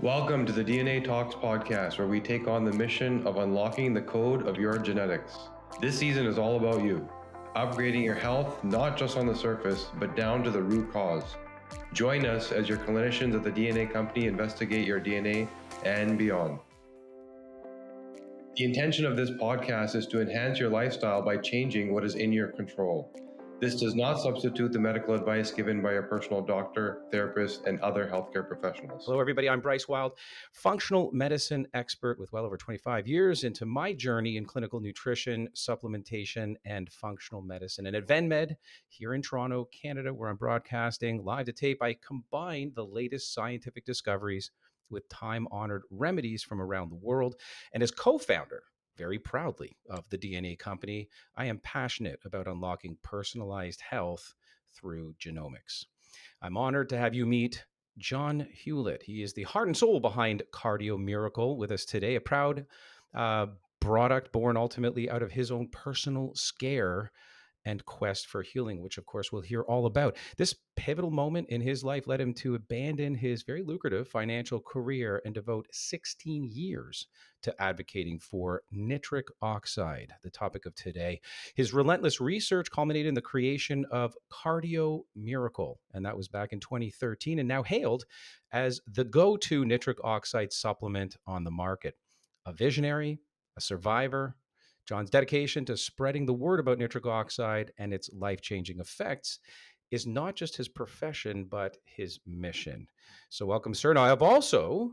Welcome to the DNA Talks podcast, where we take on the mission of unlocking the code of your genetics. This season is all about you, upgrading your health, not just on the surface, but down to the root cause. Join us as your clinicians at the DNA company investigate your DNA and beyond. The intention of this podcast is to enhance your lifestyle by changing what is in your control. This does not substitute the medical advice given by your personal doctor, therapist, and other healthcare professionals. Hello, everybody. I'm Bryce Wylde, functional medicine expert with well over 25 years into my journey in clinical nutrition, supplementation, and functional medicine. And at VenMed here in Toronto, Canada, where I'm broadcasting live to tape, I combine the latest scientific discoveries with time-honored remedies from around the world. And as co-founder, very proudly, of the DNA company, I am passionate about unlocking personalized health through genomics. I'm honored to have you meet John Hewlett. He is the heart and soul behind Cardio Miracle with us today, a proud product born ultimately out of his own personal scare and quest for healing, which of course we'll hear all about. This pivotal moment in his life led him to abandon his very lucrative financial career and devote 16 years to advocating for nitric oxide, the topic of today. His relentless research culminated in the creation of Cardio Miracle, and that was back in 2013, and now hailed as the go-to nitric oxide supplement on the market. A visionary, a survivor, John's dedication to spreading the word about nitric oxide and its life-changing effects is not just his profession, but his mission. So welcome, sir. Now, I've also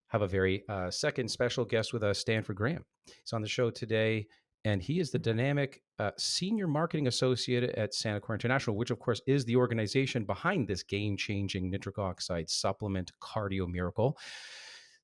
have a very second special guest with us, Stanford Graham. He's on the show today, and he is the dynamic senior marketing associate at Santa Clara International, which of course is the organization behind this game-changing nitric oxide supplement, Cardio Miracle.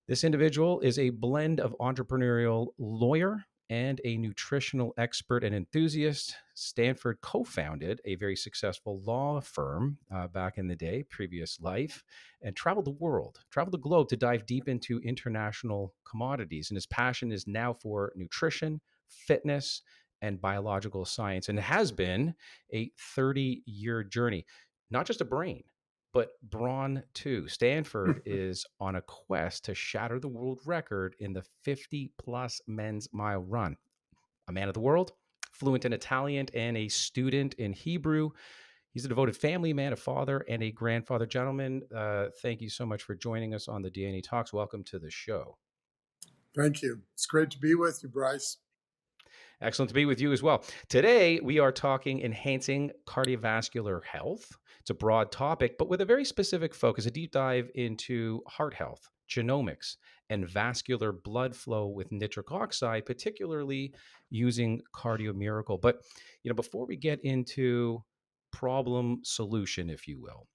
This individual is a blend of entrepreneurial lawyer and a nutritional expert and enthusiast. Stanford co-founded a very successful law firm back in the day, previous life, and traveled the globe to dive deep into international commodities. And his passion is now for nutrition, fitness, and biological science, and has been a 30-year journey, not just a brain, but brawn too. Stanford is on a quest to shatter the world record in the 50-plus men's mile run. A man of the world, fluent in Italian and a student in Hebrew. He's a devoted family man, a father, and a grandfather. Gentlemen, thank you so much for joining us on the DNA Talks. Welcome to the show. Thank you. It's great to be with you, Bryce. Excellent to be with you as well. Today, we are talking enhancing cardiovascular health. It's a broad topic, but with a very specific focus, a deep dive into heart health, genomics, and vascular blood flow with nitric oxide, particularly using Cardio Miracle. But, before we get into problem solution, if you will,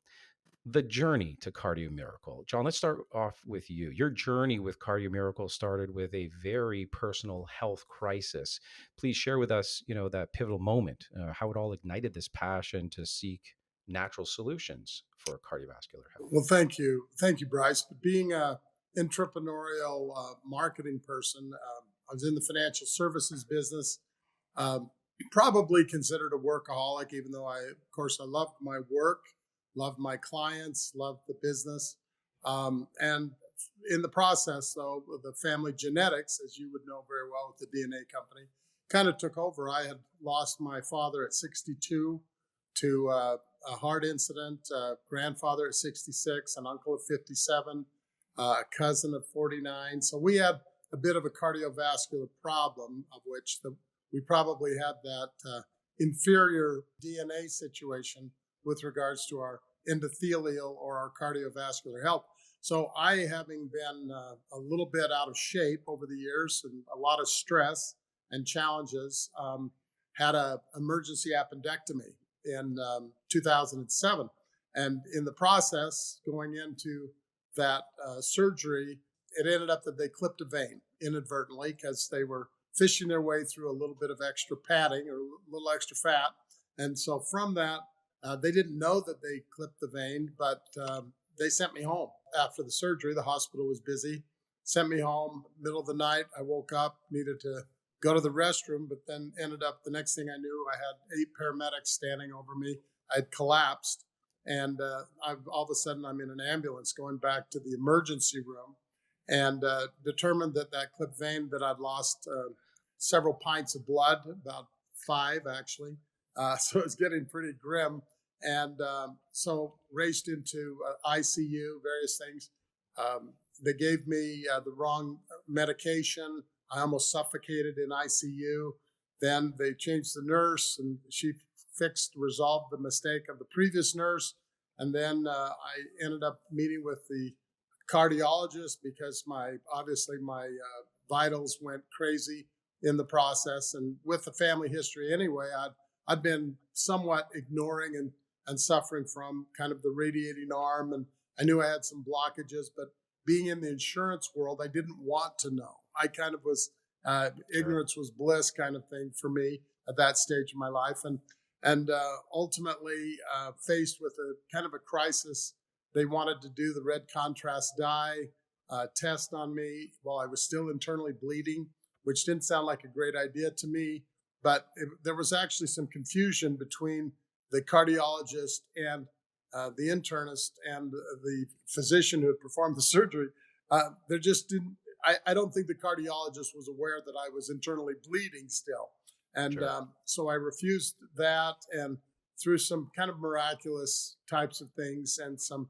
the journey to Cardio Miracle. John, let's start off with you. Your journey with Cardio Miracle started with a very personal health crisis. Please share with us, that pivotal moment, how it all ignited this passion to seek natural solutions for cardiovascular health. Well, thank you. Thank you, Bryce. But being an entrepreneurial marketing person, I was in the financial services business, probably considered a workaholic, even though I loved my work, loved my clients, loved the business. And in the process, though, the family genetics, as you would know very well with the DNA company, kind of took over. I had lost my father at 62 to a heart incident, grandfather at 66, an uncle at 57, a cousin at 49. So we had a bit of a cardiovascular problem, of which we probably had that inferior DNA situation with regards to our endothelial or our cardiovascular health. So I, having been a little bit out of shape over the years and a lot of stress and challenges, had an emergency appendectomy in 2007. And in the process, going into that surgery, it ended up that they clipped a vein inadvertently because they were fishing their way through a little bit of extra padding or a little extra fat. And so from that, they didn't know that they clipped the vein, but they sent me home after the surgery. The hospital was busy, sent me home, middle of the night. I woke up, needed to go to the restroom, but then ended up, the next thing I knew, I had 8 paramedics standing over me. I'd collapsed. And all of a sudden, I'm in an ambulance going back to the emergency room, and determined that that clipped vein that I'd lost several pints of blood, about 5 actually. So it's getting pretty grim. And so raced into ICU, various things. They gave me the wrong medication. I almost suffocated in ICU. Then they changed the nurse, and she resolved the mistake of the previous nurse. And then I ended up meeting with the cardiologist because obviously my vitals went crazy in the process. And with the family history anyway, I'd been somewhat ignoring and suffering from kind of the radiating arm. And I knew I had some blockages, but being in the insurance world, I didn't want to know. I kind of was, ignorance was bliss kind of thing for me at that stage of my life. And ultimately faced with a kind of a crisis. They wanted to do the red contrast dye test on me while I was still internally bleeding, which didn't sound like a great idea to me. But there was actually some confusion between the cardiologist and the internist and the physician who had performed the surgery. There just didn't, I don't think the cardiologist was aware that I was internally bleeding still. And Sure. So I refused that, and through some kind of miraculous types of things and some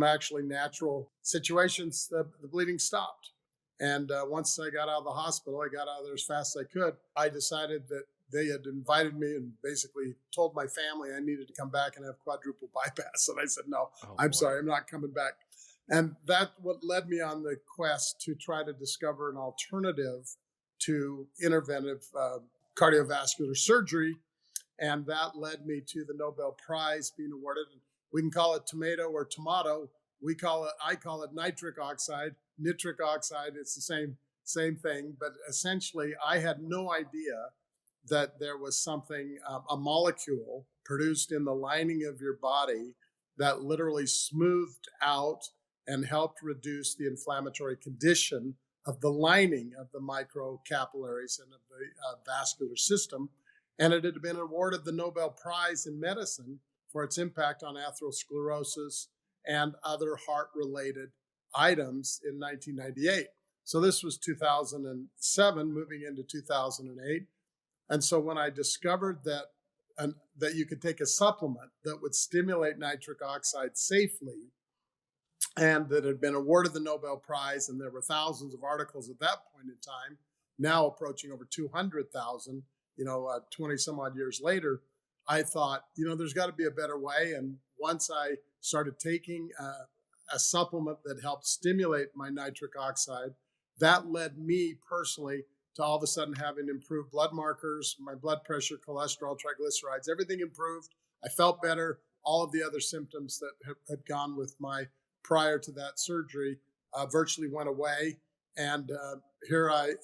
actually natural situations, the bleeding stopped. And once I got out of the hospital, I got out of there as fast as I could. I decided that they had invited me and basically told my family I needed to come back and have quadruple bypass. And I said, no, I'm sorry, I'm not coming back. And that's what led me on the quest to try to discover an alternative to interventive cardiovascular surgery. And that led me to the Nobel Prize being awarded. We can call it tomato or tomato. I call it nitric oxide, nitric oxide. It's the same thing. But essentially, I had no idea that there was something, a molecule produced in the lining of your body that literally smoothed out and helped reduce the inflammatory condition of the lining of the microcapillaries and of the vascular system. And it had been awarded the Nobel Prize in Medicine for its impact on atherosclerosis and other heart-related items in 1998. So this was 2007, moving into 2008. And so when I discovered that you could take a supplement that would stimulate nitric oxide safely, and that had been awarded the Nobel Prize, and there were thousands of articles at that point in time, now approaching over 200,000, 20 some odd years later, I thought, there's got to be a better way. And once I started taking a supplement that helped stimulate my nitric oxide, that led me personally to all of a sudden having improved blood markers, my blood pressure, cholesterol, triglycerides, everything improved. I felt better. All of the other symptoms that had gone with my prior to that surgery virtually went away. And here I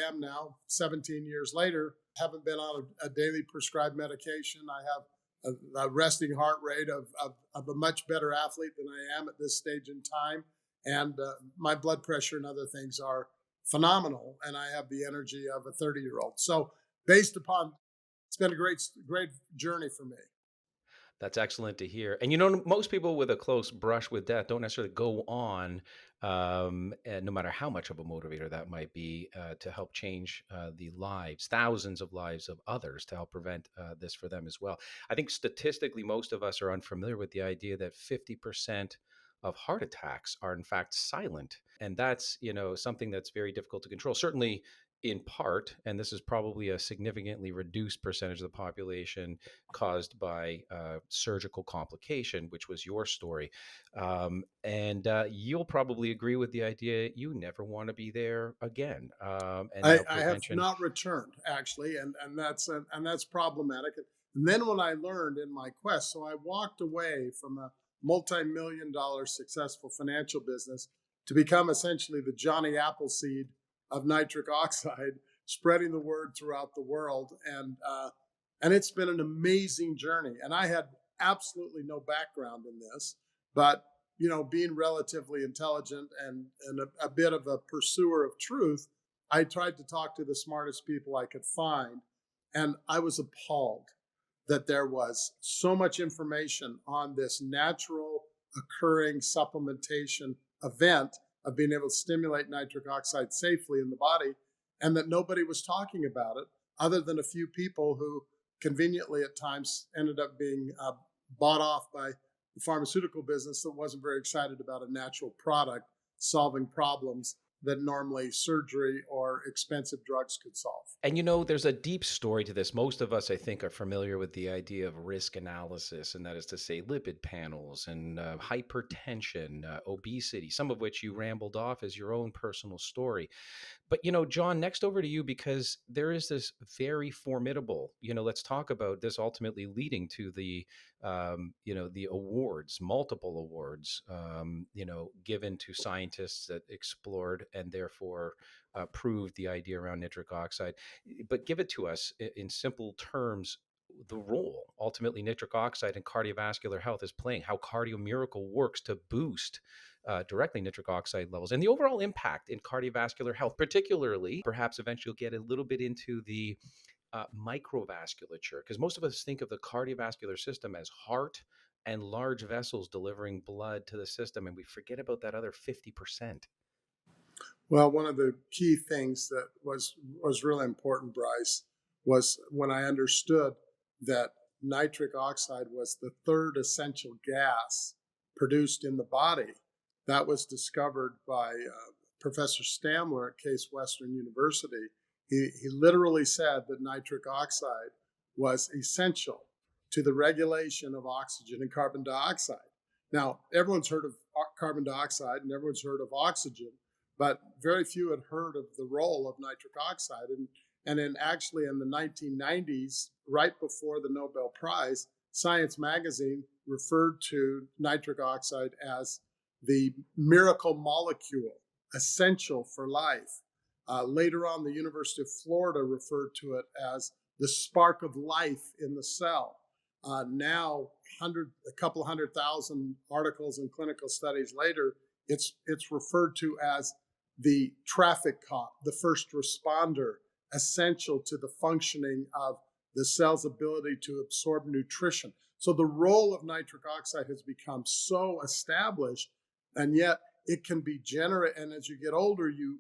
am now, 17 years later, haven't been on a daily prescribed medication. I have a resting heart rate of a much better athlete than I am at this stage in time. And my blood pressure and other things are phenomenal. And I have the energy of a 30-year-old. So based upon, it's been a great journey for me. That's excellent to hear. And most people with a close brush with death don't necessarily go on, and no matter how much of a motivator that might be, to help change the lives, thousands of lives of others, to help prevent this for them as well. I think statistically, most of us are unfamiliar with the idea that 50% of heart attacks are in fact silent. And that's, something that's very difficult to control. Certainly in part, and this is probably a significantly reduced percentage of the population caused by surgical complication, which was your story. And you'll probably agree with the idea you never want to be there again. And I now have prevention. not returned actually, and that's problematic. And then when I learned in my quest, so I walked away from a multi-million-dollar successful financial business to become essentially the Johnny Appleseed of nitric oxide, spreading the word throughout the world. And it's been an amazing journey. And I had absolutely no background in this, but being relatively intelligent and a bit of a pursuer of truth, I tried to talk to the smartest people I could find. And I was appalled that there was so much information on this natural occurring supplementation event of being able to stimulate nitric oxide safely in the body, and that nobody was talking about it other than a few people who conveniently at times ended up being bought off by the pharmaceutical business that wasn't very excited about a natural product solving problems that normally surgery or expensive drugs could solve. And there's a deep story to this. Most of us, I think, are familiar with the idea of risk analysis, and that is to say lipid panels and hypertension, obesity, some of which you rambled off as your own personal story. But, John, next over to you, because there is this very formidable, let's talk about this ultimately leading to the, the awards, multiple awards, given to scientists that explored and therefore proved the idea around nitric oxide. But give it to us in simple terms, the role ultimately nitric oxide in cardiovascular health is playing, how Cardio Miracle works to boost directly nitric oxide levels and the overall impact in cardiovascular health, particularly perhaps eventually you'll get a little bit into the microvasculature, because most of us think of the cardiovascular system as heart and large vessels delivering blood to the system, and we forget about that other 50%. Well, one of the key things that was really important, Bryce, was when I understood that nitric oxide was the third essential gas produced in the body. That was discovered by Professor Stamler at Case Western University. He literally said that nitric oxide was essential to the regulation of oxygen and carbon dioxide. Now, everyone's heard of carbon dioxide and everyone's heard of oxygen, but very few had heard of the role of nitric oxide. And in the 1990s, right before the Nobel Prize, Science magazine referred to nitric oxide as the miracle molecule, essential for life. Later on, the University of Florida referred to it as the spark of life in the cell. Now, a couple 100,000 articles and clinical studies later, it's referred to as the traffic cop, the first responder, essential to the functioning of the cell's ability to absorb nutrition. So the role of nitric oxide has become so established, and yet it can be generated. And as you get older, you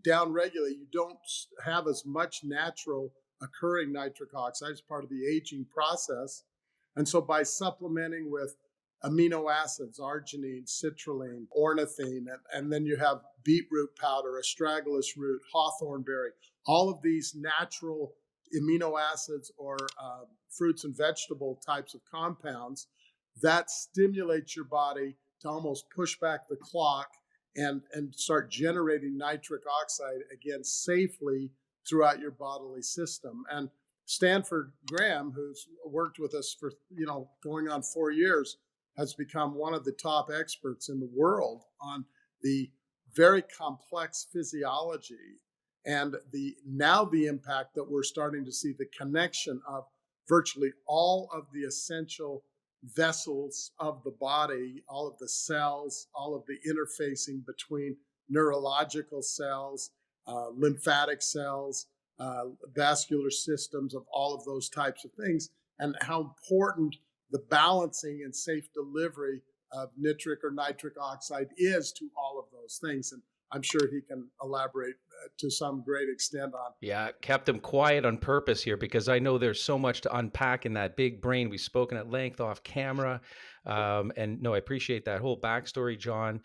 downregulate. You don't have as much natural occurring nitric oxide as part of the aging process. And so by supplementing with amino acids, arginine, citrulline, ornithine, and then you have beetroot powder, astragalus root, hawthorn berry, all of these natural amino acids or fruits and vegetable types of compounds that stimulates your body to almost push back the clock and start generating nitric oxide again safely throughout your bodily system. And Stanford Graham, who's worked with us for going on 4 years, has become one of the top experts in the world on the very complex physiology and the impact that we're starting to see, the connection of virtually all of the essential vessels of the body, all of the cells, all of the interfacing between neurological cells, lymphatic cells, vascular systems, of all of those types of things, and how important the balancing and safe delivery of nitric oxide is to all of those things. And I'm sure he can elaborate to some great extent on. Yeah, kept him quiet on purpose here because I know there's so much to unpack in that big brain. We've spoken at length off camera. And no, I appreciate that whole backstory, John.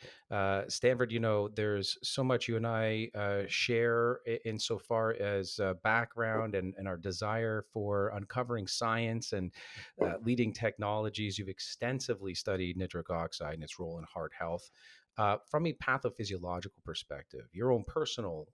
Stanford, there's so much you and I share insofar as background and our desire for uncovering science and leading technologies. You've extensively studied nitric oxide and its role in heart health. From a pathophysiological perspective, your own personal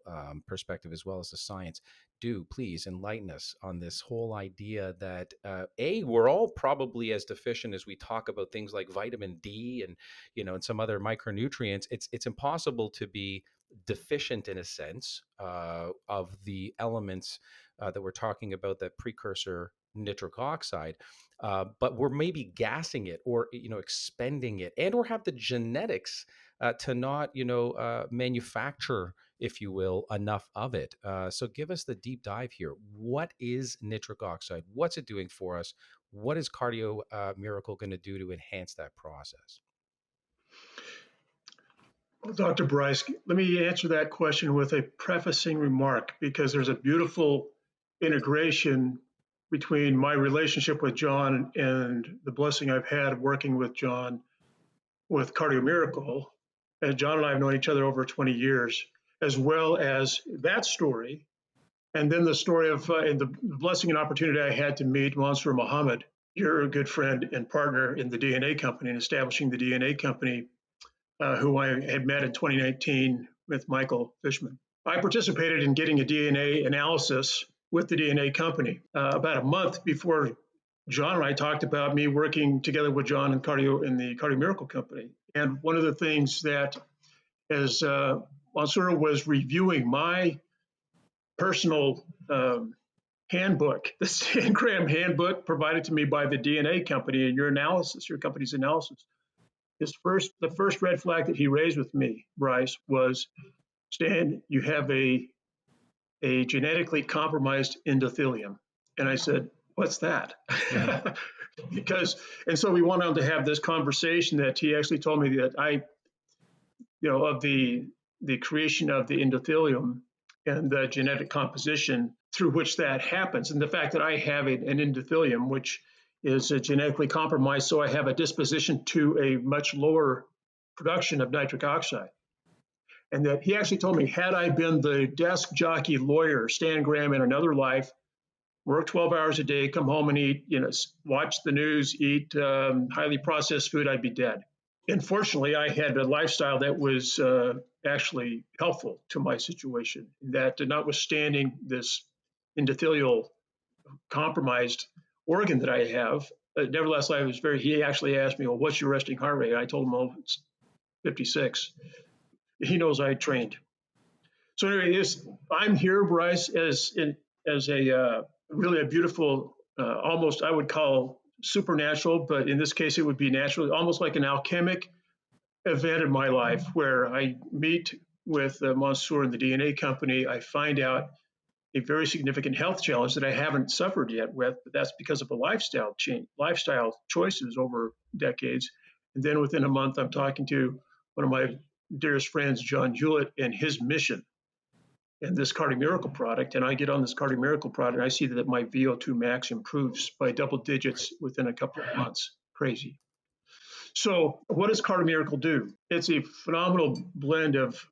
perspective, as well as the science, do please enlighten us on this whole idea that we're all probably as deficient as we talk about things like vitamin D and and some other micronutrients. It's impossible to be deficient in a sense of the elements that we're talking about, that precursor nitric oxide. But we're maybe gassing it or expending it, and or have the genetics to not manufacture, if you will, enough of it. So give us the deep dive here. What is nitric oxide? What's it doing for us? What is Cardio Miracle going to do to enhance that process? Well, Dr. Bryce, let me answer that question with a prefacing remark, because there's a beautiful integration between my relationship with John and the blessing I've had working with John with Cardio Miracle. And John and I have known each other over 20 years, as well as that story. And then the story of and the blessing and opportunity I had to meet Mansour Muhammad, your good friend and partner in the DNA company, and establishing the DNA company, who I had met in 2019 with Michael Fishman. I participated in getting a DNA analysis with the DNA company about a month before John and I talked about me working together with John in the Cardio Miracle company. And one of the things that, as Mansour was reviewing my personal handbook, the 10-gram handbook provided to me by the DNA company and your company's analysis, the first red flag that he raised with me, Bryce, was, Stan, you have a genetically compromised endothelium. And I said, what's that? And so we went on to have this conversation that he actually told me that of the creation of the endothelium and the genetic composition through which that happens. And the fact that I have an endothelium, which is genetically compromised, so I have a disposition to a much lower production of nitric oxide. And that he actually told me, had I been the desk jockey lawyer, Stan Graham, in another life, work 12 hours a day, come home and eat, watch the news, eat highly processed food, I'd be dead. Unfortunately, I had a lifestyle that was actually helpful to my situation, that notwithstanding this endothelial compromised organ that I have, nevertheless, he actually asked me, well, what's your resting heart rate? I told him, oh, it's 56. He knows I trained. So anyway, I'm here, Bryce, as a really a beautiful, almost I would call supernatural, but in this case, it would be natural, almost like an alchemic event in my life where I meet with Mansour and the DNA company. I find out a very significant health challenge that I haven't suffered yet with, but that's because of a lifestyle choices over decades. And then within a month, I'm talking to one of my dearest friends, John Hewlett, and his mission and this Cardio Miracle product. And I get on this Cardio Miracle product, and I see that my VO2 max improves by double digits within a couple of months. Crazy. So what does Cardio Miracle do? It's a phenomenal blend of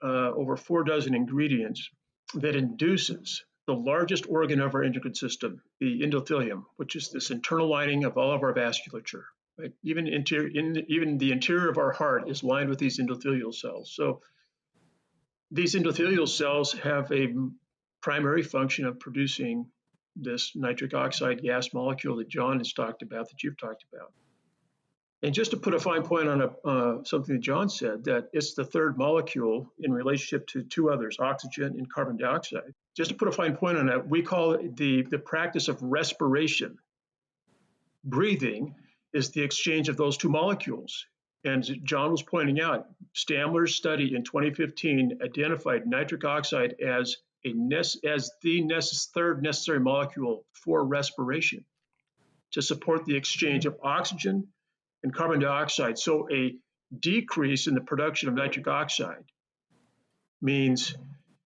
over 4 dozen ingredients that induces the largest organ of our endocrine system, the endothelium, which is this internal lining of all of our vasculature. Right? Even the interior of our heart is lined with these endothelial cells. So these endothelial cells have a primary function of producing this nitric oxide gas molecule that John has talked about, that you've talked about. And just to put a fine point on something that John said, that it's the third molecule in relationship to 2 others, oxygen and carbon dioxide. Just to put a fine point on that, we call it the practice of respiration. Breathing is the exchange of those 2 molecules. And John was pointing out, Stamler's study in 2015 identified nitric oxide as the third necessary molecule for respiration to support the exchange of oxygen and carbon dioxide. So a decrease in the production of nitric oxide means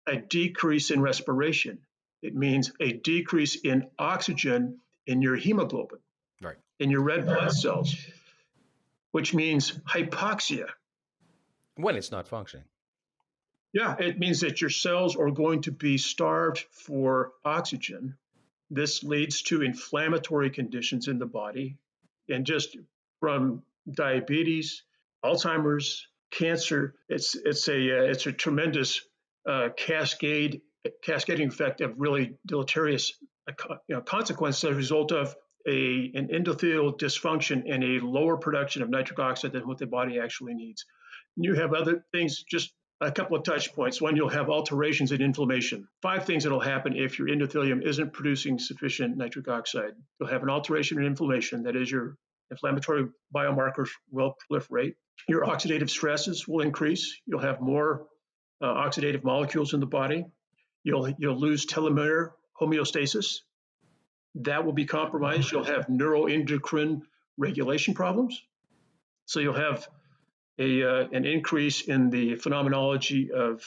a decrease in respiration. It means a decrease in oxygen in your hemoglobin, right, in your red blood cells, which means hypoxia. When it's not functioning. Yeah, it means that your cells are going to be starved for oxygen. This leads to inflammatory conditions in the body, and just from diabetes, Alzheimer's, cancer, it's a tremendous cascading effect of really deleterious consequences as a result of an endothelial dysfunction and a lower production of nitric oxide than what the body actually needs. And you have other things, just a couple of touch points. One, you'll have alterations in inflammation. 5 things that'll happen if your endothelium isn't producing sufficient nitric oxide. You'll have an alteration in inflammation, that is, your inflammatory biomarkers will proliferate. Your oxidative stresses will increase. You'll have more oxidative molecules in the body. You'll lose telomere homeostasis. that will be compromised. You'll have neuroendocrine regulation problems. So you'll have an increase in the phenomenology of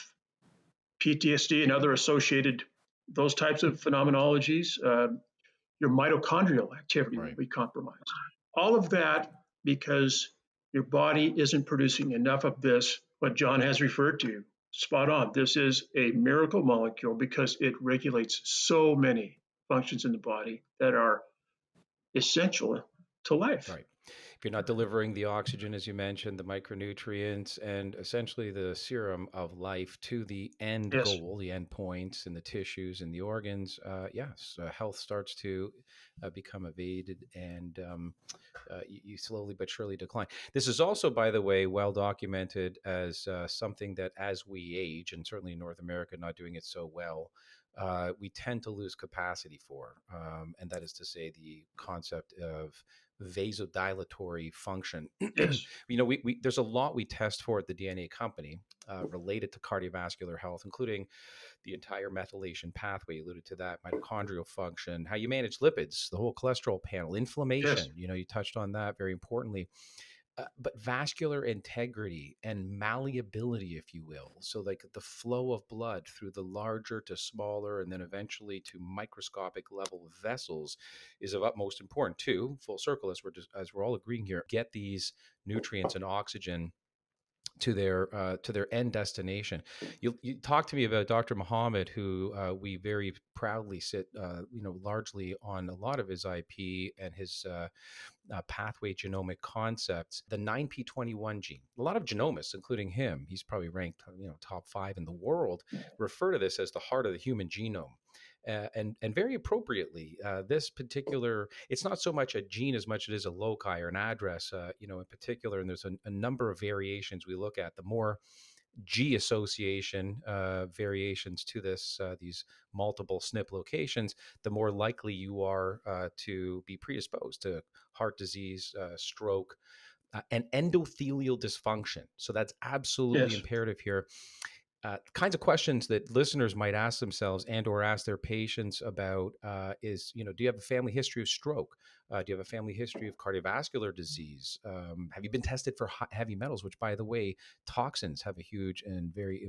PTSD and other associated, those types of phenomenologies. Your mitochondrial activity will be compromised. All of that because your body isn't producing enough of this, what John has referred to. Spot on. This is a miracle molecule because it regulates so many functions in the body that are essential to life. Right. If you're not delivering the oxygen, as you mentioned, the micronutrients, and essentially the serum of life to the end goal, the end points in the tissues and the organs, health starts to become evaded, and you slowly but surely decline. This is also, by the way, well documented as something that as we age, and certainly in North America, not doing it so well, we tend to lose capacity for, and that is to say the concept of vasodilatory function. Yes. We there's a lot we test for at the DNA company related to cardiovascular health, including the entire methylation pathway. You alluded to that, mitochondrial function, how you manage lipids, the whole cholesterol panel, inflammation. Yes. You touched on that very importantly. But vascular integrity and malleability, if you will. So like the flow of blood through the larger to smaller and then eventually to microscopic level vessels is of utmost importance too. Full circle, as we're all agreeing here, get these nutrients and oxygen to their end destination. You talked to me about Dr. Muhammad, who we very proudly sit, largely on a lot of his IP and his pathway genomic concepts. The 9p21 gene. A lot of genomists, including him, he's probably ranked top 5 in the world, refer to this as the heart of the human genome. And very appropriately, this particular, it's not so much a gene as much as it is a loci or an address, in particular, and there's a number of variations we look at. The more G association variations to these multiple SNP locations, the more likely you are to be predisposed to heart disease, stroke, and endothelial dysfunction. So that's absolutely imperative here. Kinds of questions that listeners might ask themselves and or ask their patients about is, do you have a family history of stroke? Do you have a family history of cardiovascular disease? Have you been tested for heavy metals, which, by the way, toxins have a huge and very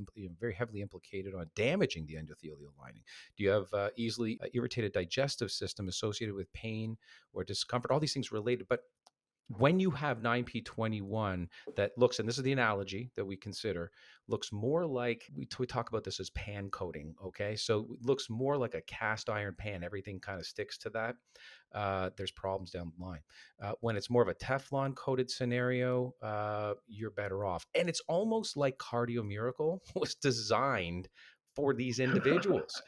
heavily implicated on damaging the endothelial lining? Do you have easily irritated digestive system associated with pain or discomfort? All these things related, but when you have 9p21 that looks, and this is the analogy that we consider, looks more like, we talk about this as pan coating, okay? So it looks more like a cast iron pan. Everything kind of sticks to that. There's problems down the line. When it's more of a Teflon coated scenario, you're better off. And it's almost like Cardio Miracle was designed for these individuals.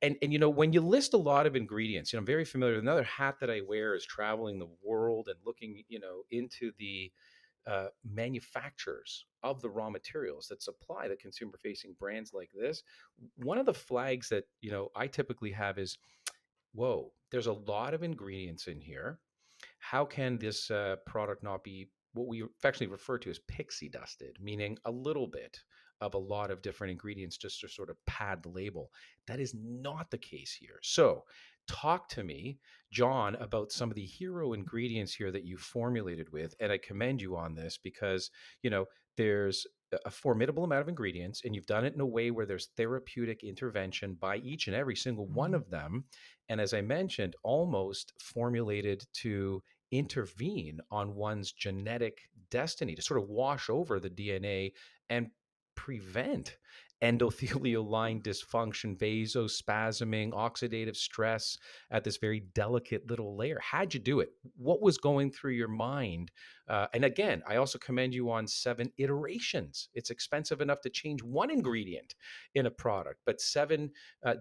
And when you list a lot of ingredients, I'm very familiar. Another hat that I wear is traveling the world and looking, into the manufacturers of the raw materials that supply the consumer-facing brands like this. One of the flags that I typically have is, whoa, there's a lot of ingredients in here. How can this product not be what we affectionately refer to as pixie dusted, meaning a little bit of a lot of different ingredients just to sort of pad the label? That is not the case here. So talk to me, John, about some of the hero ingredients here that you formulated with. And I commend you on this because, there's a formidable amount of ingredients and you've done it in a way where there's therapeutic intervention by each and every single one of them. And as I mentioned, almost formulated to intervene on one's genetic destiny, to sort of wash over the DNA and prevent endothelial line dysfunction, vasospasming, oxidative stress at this very delicate little layer. How'd you do it? What was going through your mind? And again, I also commend you on 7 iterations. It's expensive enough to change one ingredient in a product, but 7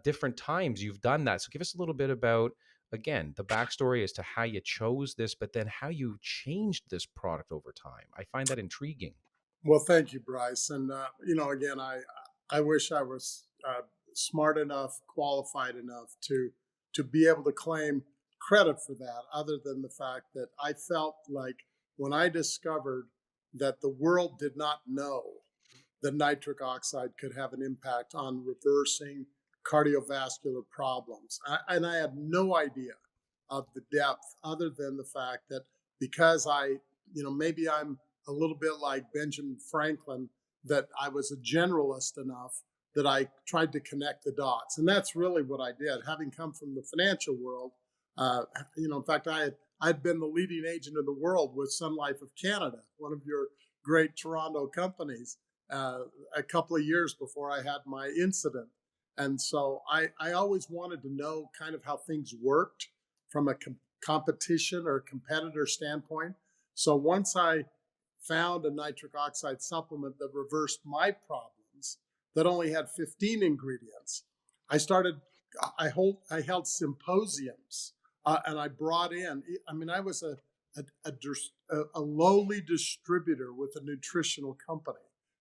different times you've done that. So give us a little bit about, again, the backstory as to how you chose this, but then how you changed this product over time. I find that intriguing. Well, thank you, Bryce. And, again, I wish I was smart enough, qualified enough to be able to claim credit for that, other than the fact that I felt like when I discovered that the world did not know that nitric oxide could have an impact on reversing cardiovascular problems. And I had no idea of the depth, other than the fact that because maybe I'm a little bit like Benjamin Franklin, that I was a generalist enough that I tried to connect the dots. And that's really what I did. Having come from the financial world, in fact, I'd been the leading agent in the world with Sun Life of Canada, one of your great Toronto companies, a couple of years before I had my incident. And so I always wanted to know kind of how things worked from a competition or competitor standpoint. So once I found a nitric oxide supplement that reversed my problems, that only had 15 ingredients, I held symposiums, and I brought in, I was a lowly distributor with a nutritional company,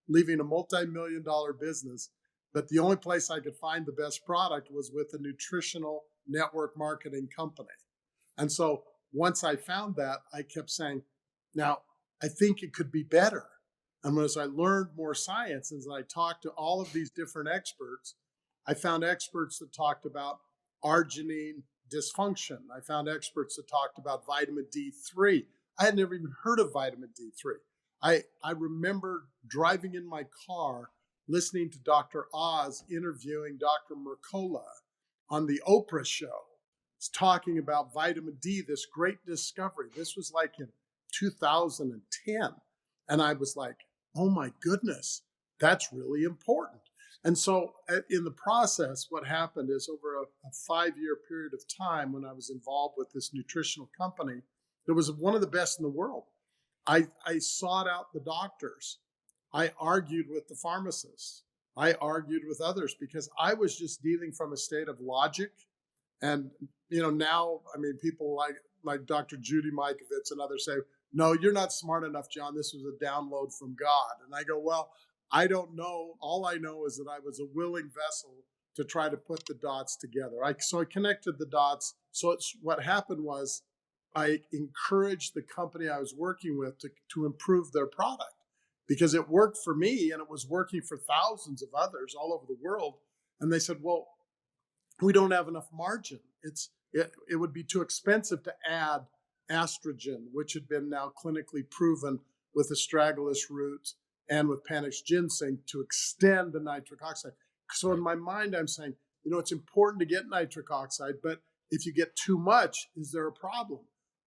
leaving a multi-million-dollar business. But the only place I could find the best product was with a nutritional network marketing company. And so once I found that, I kept saying, now, I think it could be better. And as I learned more science, as I talked to all of these different experts, I found experts that talked about arginine dysfunction. I found experts that talked about vitamin D3. I had never even heard of vitamin D3. I remember driving in my car, listening to Dr. Oz interviewing Dr. Mercola on the Oprah show. It's talking about vitamin D, this great discovery. This was like in 2010. And I was like, oh my goodness, that's really important. And so in the process, what happened is over a 5-year period of time when I was involved with this nutritional company, that was one of the best in the world. I sought out the doctors. I argued with the pharmacists. I argued with others because I was just dealing from a state of logic. And, now, people like Dr. Judy Mikovits and others say, no, you're not smart enough, John. This was a download from God. And I go, well, I don't know. All I know is that I was a willing vessel to try to put the dots together. So I connected the dots. So what happened was I encouraged the company I was working with to improve their product because it worked for me and it was working for thousands of others all over the world. And they said, well, we don't have enough margin. It would be too expensive to add estrogen, which had been now clinically proven with astragalus root and with Panax ginseng to extend the nitric oxide. So in my mind, I'm saying, it's important to get nitric oxide, but if you get too much, is there a problem?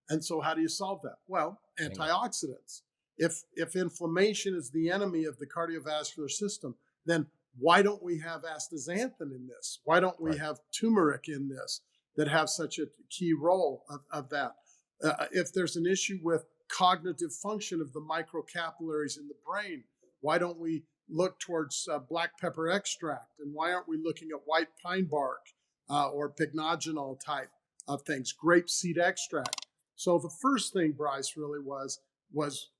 And so how do you solve that? Well, antioxidants. If inflammation is the enemy of the cardiovascular system, then why don't we have astaxanthin in this? Why don't we have turmeric in this that have such a key role of that? If there's an issue with cognitive function of the microcapillaries in the brain, why don't we look towards black pepper extract? And why aren't we looking at white pine bark or pycnogenol type of things, grapeseed extract? So the first thing, Bryce, really was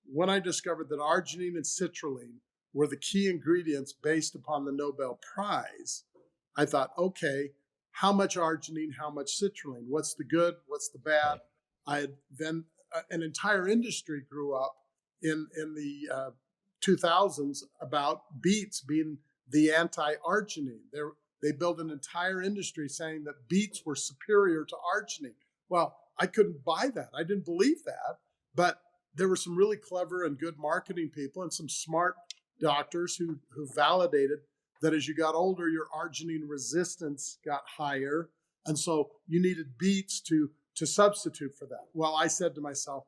when I discovered that arginine and citrulline were the key ingredients based upon the Nobel Prize, I thought, okay, how much arginine, how much citrulline? What's the good? What's the bad? Then an entire industry grew up in the 2000s about beets being the anti-arginine. They built an entire industry saying that beets were superior to arginine. Well, I couldn't buy that. I didn't believe that. But there were some really clever and good marketing people and some smart doctors who validated that as you got older, your arginine resistance got higher. And so you needed beets to substitute for that. Well, I said to myself,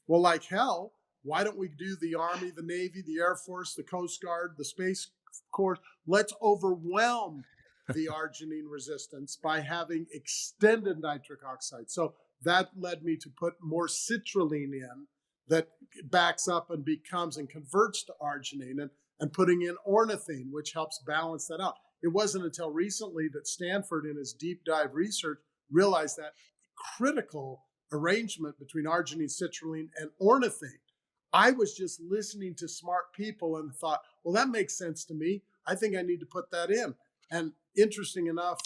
well, like hell, why don't we do the Army, the Navy, the Air Force, the Coast Guard, the Space Corps? Let's overwhelm the arginine resistance by having extended nitric oxide. So that led me to put more citrulline in that backs up and becomes and converts to arginine, and putting in ornithine, which helps balance that out. It wasn't until recently that Stanford, in his deep dive research, realized that critical arrangement between arginine, citrulline, and ornithine. I was just listening to smart people and thought, well, that makes sense to me. I think I need to put that in. And interesting enough,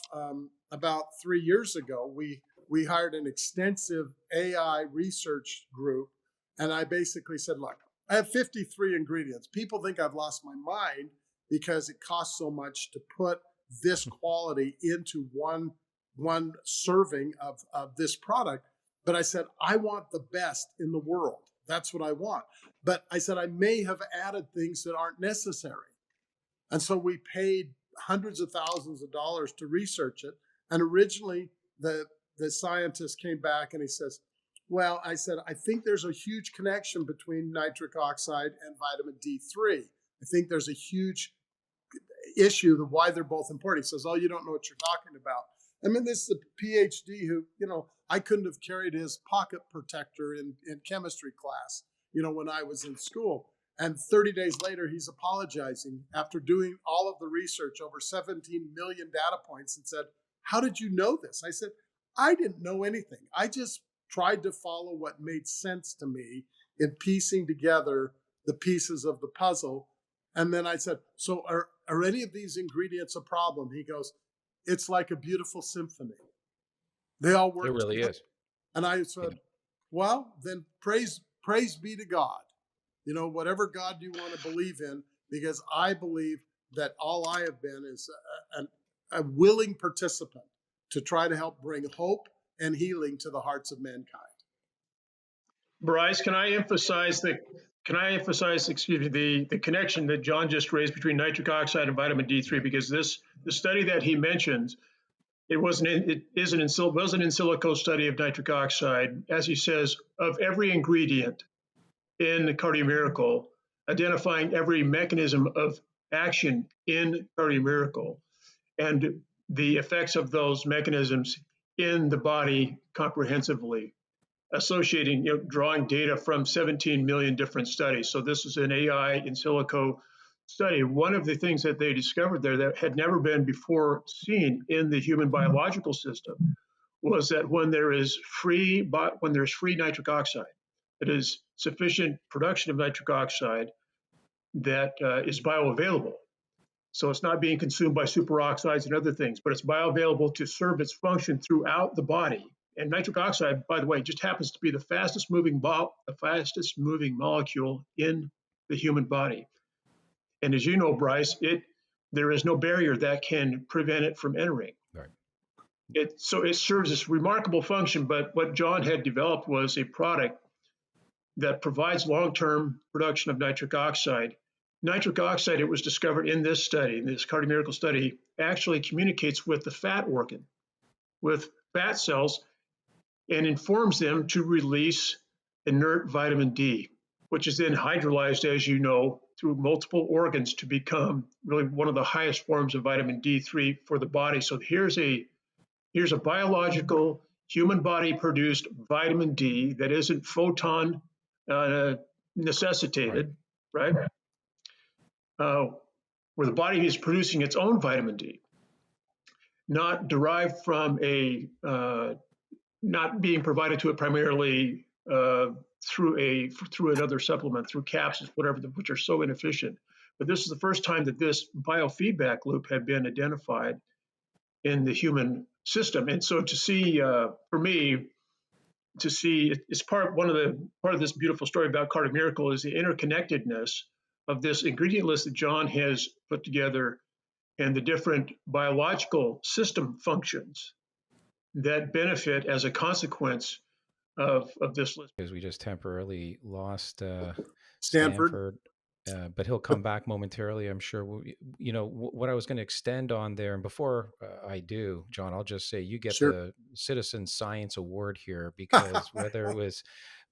about 3 years ago, we hired an extensive AI research group. And I basically said, look, I have 53 ingredients. People think I've lost my mind because it costs so much to put this quality into one one serving of this product. But I said, I want the best in the world. That's what I want. But I said, I may have added things that aren't necessary. And so we paid hundreds of thousands of dollars to research it. And originally the scientist came back and he says, well, I said, I think there's a huge connection between nitric oxide and vitamin D3. I think there's a huge issue of why they're both important. He says, oh, you don't know what you're talking about. I mean, this is a PhD who, I couldn't have carried his pocket protector in chemistry class, when I was in school. And 30 days later, he's apologizing after doing all of the research, over 17 million data points, and said, how did you know this? I said, I didn't know anything. I just tried to follow what made sense to me in piecing together the pieces of the puzzle. And then I said, so are any of these ingredients a problem? He goes, it's like a beautiful symphony. They all work. It really together. is. And I said, well, then praise be to God. Whatever God you want to believe in, because I believe that all I have been is a willing participant to try to help bring hope and healing to the hearts of mankind. Bryce, can I emphasize, the connection that John just raised between nitric oxide and vitamin D3? Because the study that he mentioned, it wasn't in silico study of nitric oxide, as he says, of every ingredient in the CardioMiracle, identifying every mechanism of action in CardioMiracle and the effects of those mechanisms in the body comprehensively, associating, drawing data from 17 million different studies. So this is an AI in silico study. One of the things that they discovered there that had never been before seen in the human biological system was that when there's free nitric oxide, it is sufficient production of nitric oxide that is bioavailable. So it's not being consumed by superoxides and other things, but it's bioavailable to serve its function throughout the body. And nitric oxide, by the way, just happens to be the fastest moving molecule in the human body. And as you know, Bryce, there is no barrier that can prevent it from entering. Right. So it serves this remarkable function, but what John had developed was a product that provides long-term production of nitric oxide. Nitric oxide, it was discovered in this study, in this CardioMiracle study, actually communicates with the fat organ, with fat cells, and informs them to release inert vitamin D, which is then hydrolyzed, as you know, through multiple organs to become really one of the highest forms of vitamin D3 for the body. So here's a biological, human body produced vitamin D that isn't photon necessitated, right? Where the body is producing its own vitamin D, not derived from not being provided to it primarily through another supplement, through capsules, whatever, which are so inefficient. But this is the first time that this biofeedback loop had been identified in the human system. And so to see, for me, it's part of this beautiful story about CardioMiracle is the interconnectedness of this ingredient list that John has put together and the different biological system functions that benefit as a consequence of this list. Because we just temporarily lost Stanford. But he'll come back momentarily, I'm sure. What I was going to extend on there, and before I do, John, I'll just say you get the Citizen Science Award here, because whether it was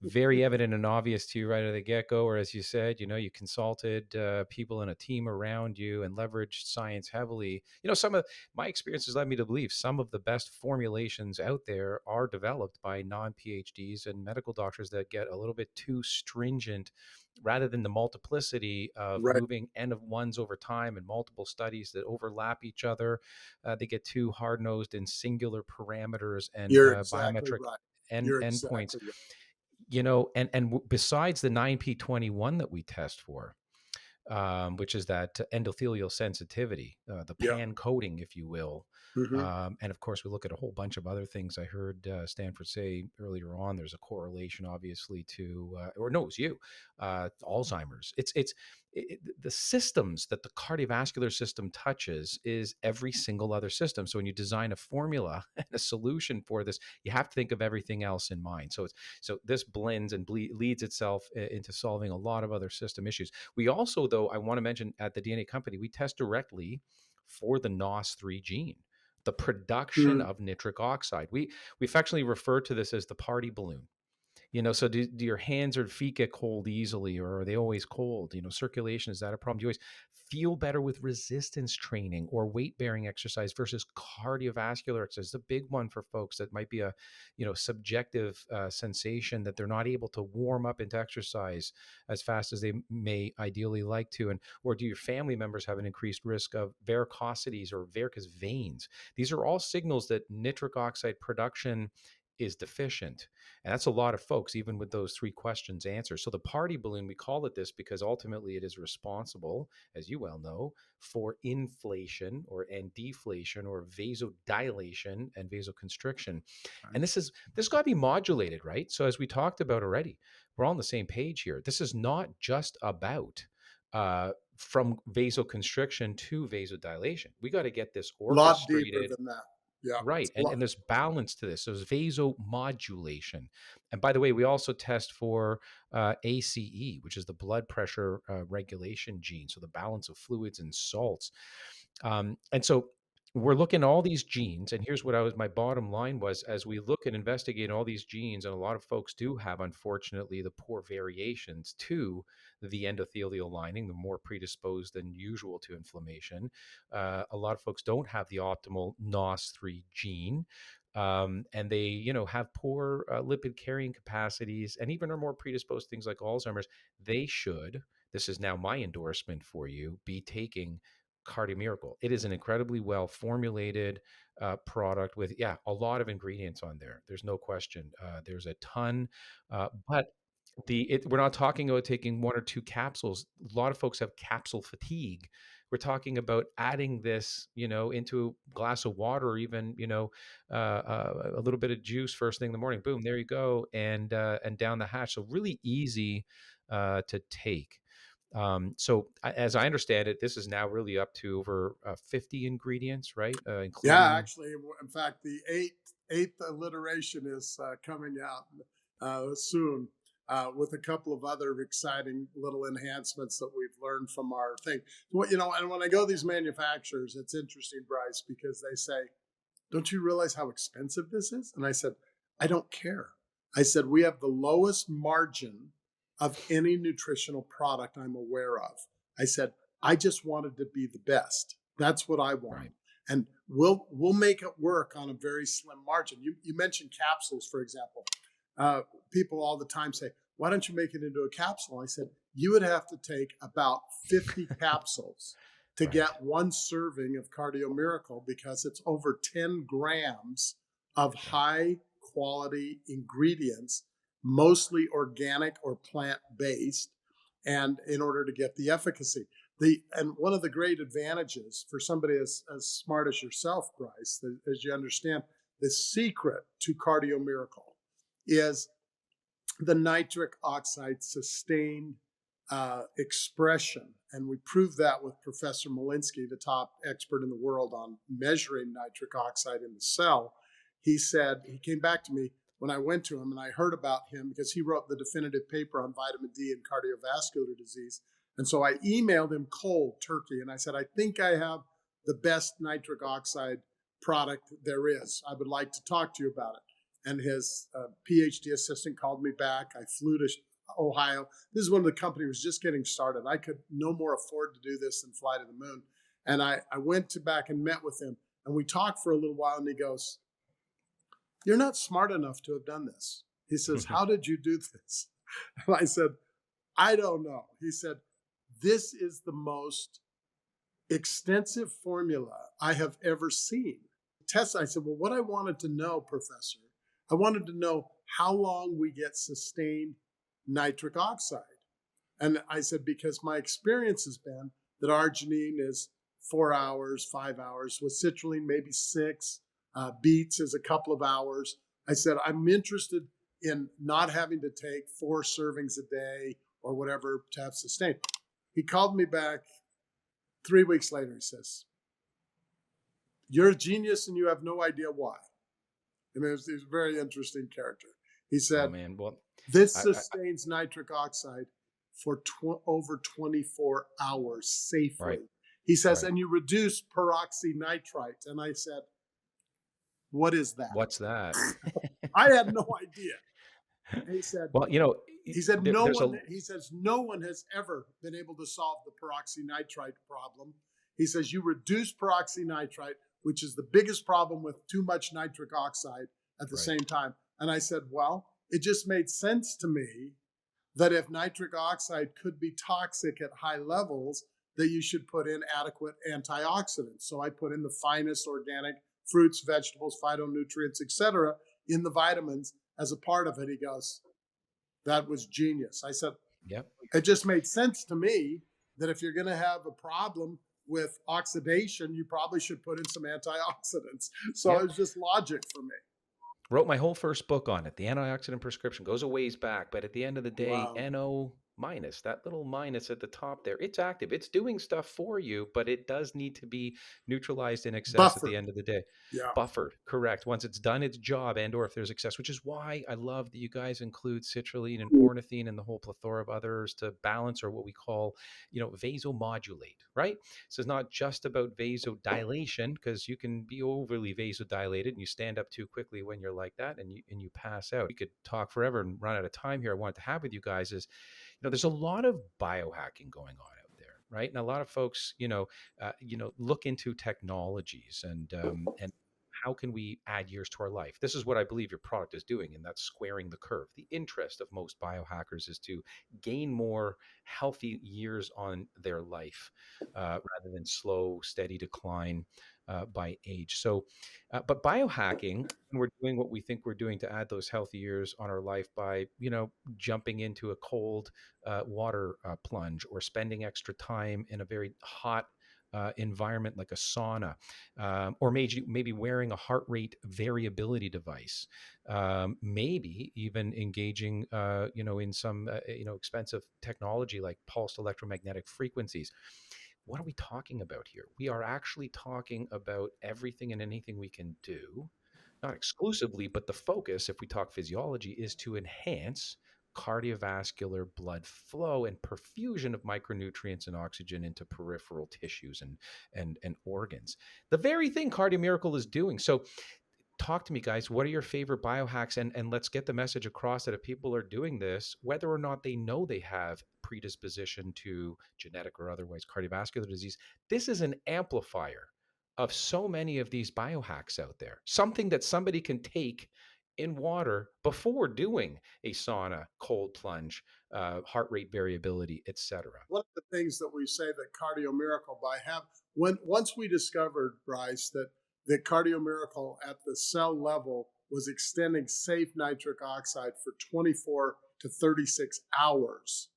very evident and obvious to you right at the get-go, or as you said, you consulted people in a team around you and leveraged science heavily. Some of my experiences led me to believe some of the best formulations out there are developed by non-PhDs and medical doctors that get a little bit too stringent, rather than the multiplicity of moving N of ones over time and multiple studies that overlap each other. They get too hard-nosed in singular parameters and biometric endpoints. And besides the 9p21 that we test for, which is that endothelial sensitivity, the pan coding, if you will. Mm-hmm. And of course, we look at a whole bunch of other things. I heard Stanford say earlier on, there's a correlation, obviously, to, it was you, Alzheimer's. the systems that the cardiovascular system touches is every single other system. So when you design a formula and a solution for this, you have to think of everything else in mind. So this blends and leads itself into solving a lot of other system issues. We also, though, I want to mention at the DNA company, we test directly for the NOS3 gene, the production of nitric oxide. We affectionately refer to this as the party balloon. So do your hands or feet get cold easily, or are they always cold? Circulation, is that a problem? Do you always feel better with resistance training or weight bearing exercise versus cardiovascular exercise? It's a big one for folks that might be a, subjective sensation that they're not able to warm up into exercise as fast as they may ideally like to. Or do your family members have an increased risk of varicosities or varicose veins? These are all signals that nitric oxide production is deficient. And that's a lot of folks, even with those three questions answered. So the party balloon, we call it this because ultimately it is responsible, as you well know, for inflation and deflation or vasodilation and vasoconstriction. And this got to be modulated, right? So as we talked about already, we're all on the same page here. This is not just about from vasoconstriction to vasodilation. We got to get this orchestrated. A lot deeper than that. Yeah. Right. And there's balance to this. There's vasomodulation. And by the way, we also test for ACE, which is the blood pressure regulation gene. So the balance of fluids and salts. And so we're looking at all these genes. And here's what my bottom line was, as we look and investigate all these genes, and a lot of folks do have, unfortunately, the poor variations to the endothelial lining, the more predisposed than usual to inflammation. A lot of folks don't have the optimal NOS3 gene. And they, have poor lipid carrying capacities and even are more predisposed to things like Alzheimer's. They should, this is now my endorsement for you, be taking CardioMiracle. It is an incredibly well formulated product with, a lot of ingredients on there. There's no question. There's a ton, but we're not talking about taking one or two capsules. A lot of folks have capsule fatigue. We're talking about adding this, into a glass of water, or even, a little bit of juice first thing in the morning. Boom, there you go, and down the hatch. So really easy to take. So as I understand it, this is now really up to over 50 ingredients, right? Including... Yeah, actually, in fact, the eighth alliteration is coming out soon. With a couple of other exciting little enhancements that we've learned from our thing. And when I go to these manufacturers, it's interesting, Bryce, because they say, don't you realize how expensive this is? And I said, I don't care. I said, we have the lowest margin of any nutritional product I'm aware of. I said, I just wanted to be the best. That's what I want. Right. And we'll make it work on a very slim margin. You mentioned capsules, for example. People all the time say, why don't you make it into a capsule? I said, you would have to take about 50 capsules to get one serving of CardioMiracle, because it's over 10 grams of high quality ingredients, mostly organic or plant-based, and in order to get the efficacy. And one of the great advantages for somebody as smart as yourself, Bryce, as you understand, the secret to CardioMiracle is the nitric oxide sustained expression. And we proved that with Professor Malinsky, the top expert in the world on measuring nitric oxide in the cell. He said, he came back to me when I went to him, and I heard about him because he wrote the definitive paper on vitamin D and cardiovascular disease. And so I emailed him cold turkey, and I said, I think I have the best nitric oxide product there is. I would like to talk to you about it. And his PhD assistant called me back. I flew to Ohio. This is when the company was just getting started. I could no more afford to do this than fly to the moon. And I went back and met with him, and we talked for a little while, and he goes, you're not smart enough to have done this. He says, how did you do this? And I said, I don't know. He said, this is the most extensive formula I have ever seen. Test. I said, well, what I wanted to know, Professor, I wanted to know how long we get sustained nitric oxide. And I said, because my experience has been that arginine is 4 hours, 5 hours, with citrulline maybe 6, beets is a couple of hours. I said, I'm interested in not having to take 4 servings a day or whatever to have sustained. He called me back 3 weeks later. He says, "You're a genius and you have no idea why." And he's a very interesting character. He Oh said, man, well, "This I sustains nitric oxide for over 24 hours right, safely." He says, right. "And you reduce peroxynitrite." And I said, "What is that?" What's that? I had no idea. And he said, Well, there's a he says, no one has ever been able to solve the peroxynitrite problem. He says, you reduce peroxynitrite, which is the biggest problem with too much nitric oxide at the right. same time. And I said, well, it just made sense to me that if nitric oxide could be toxic at high levels, that you should put in adequate antioxidants. So I put in the finest organic fruits, vegetables, phytonutrients, etc., in the vitamins as a part of it. He goes, that was genius. I said, Yep. it just made sense to me that if you're going to have a problem with oxidation, you probably should put in some antioxidants. So Yep. it was just logic for me. Wrote my whole first book on it. The antioxidant prescription goes a ways back, but at the end of the day, Wow. NO minus, that little minus at the top there, it's active. It's doing stuff for you, but it does need to be neutralized in excess at the Buffered. end of the day. Yeah. Buffered, correct. Once it's done its job, and or if there's excess, which is why I love that you guys include citrulline and ornithine and the whole plethora of others to balance, or what we call, vasomodulate, right? So it's not just about vasodilation, because you can be overly vasodilated and you stand up too quickly when you're like that, and you pass out. We could talk forever and run out of time here. I wanted to have with you guys is, there's a lot of biohacking going on out there, right? And a lot of folks, look into technologies and how can we add years to our life? This is what I believe your product is doing, and that's squaring the curve. The interest of most biohackers is to gain more healthy years on their life rather than slow, steady decline by age. So, but biohacking, when we're doing what we think we're doing to add those healthy years on our life by, jumping into a cold water plunge, or spending extra time in a very hot environment like a sauna, or maybe wearing a heart rate variability device, maybe even engaging, in some, expensive technology like pulsed electromagnetic frequencies. What are we talking about here? We are actually talking about everything and anything we can do, not exclusively, but the focus, if we talk physiology, is to enhance cardiovascular blood flow and perfusion of micronutrients and oxygen into peripheral tissues and organs. The very thing Cardio Miracle is doing. So talk to me, guys. What are your favorite biohacks? And let's get the message across that if people are doing this, whether or not they know they have predisposition to genetic or otherwise cardiovascular disease, this is an amplifier of so many of these biohacks out there. Something that somebody can take in water before doing a sauna, cold plunge, heart rate variability, etc. One of the things that we say that Cardio Miracle once we discovered, Bryce, that Cardio Miracle at the cell level was extending safe nitric oxide for 24 to 36 hours,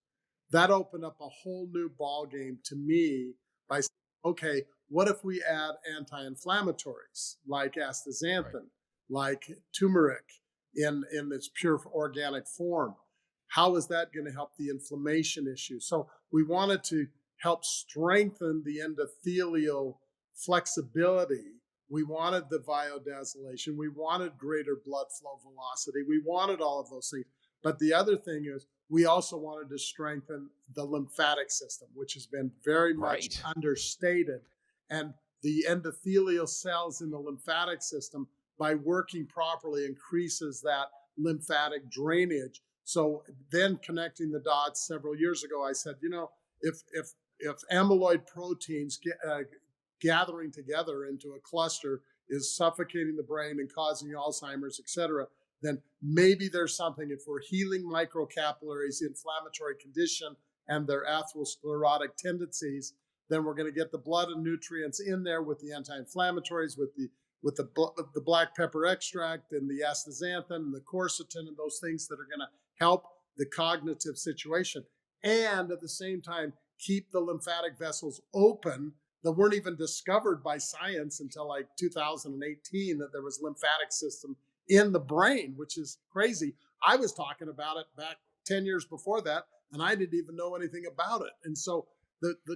that opened up a whole new ball game to me by saying, okay, what if we add anti-inflammatories like astaxanthin, right, like turmeric in its pure organic form? How is that going to help the inflammation issue? So we wanted to help strengthen the endothelial flexibility. We wanted the vasodilation. We wanted greater blood flow velocity. We wanted all of those things. But the other thing is, we also wanted to strengthen the lymphatic system, which has been very much understated. And the endothelial cells in the lymphatic system, by working properly, increases that lymphatic drainage. So then connecting the dots several years ago, I said, if amyloid proteins gathering together into a cluster is suffocating the brain and causing Alzheimer's, et cetera, then maybe there's something. If we're healing microcapillaries, inflammatory condition, and their atherosclerotic tendencies, then we're going to get the blood and nutrients in there with the anti-inflammatories, with the black pepper extract and the astaxanthin and the quercetin and those things that are going to help the cognitive situation. And at the same time, keep the lymphatic vessels open that weren't even discovered by science until like 2018, that there was lymphatic system in the brain, which is crazy. I was talking about it back 10 years before that, and I didn't even know anything about it. And so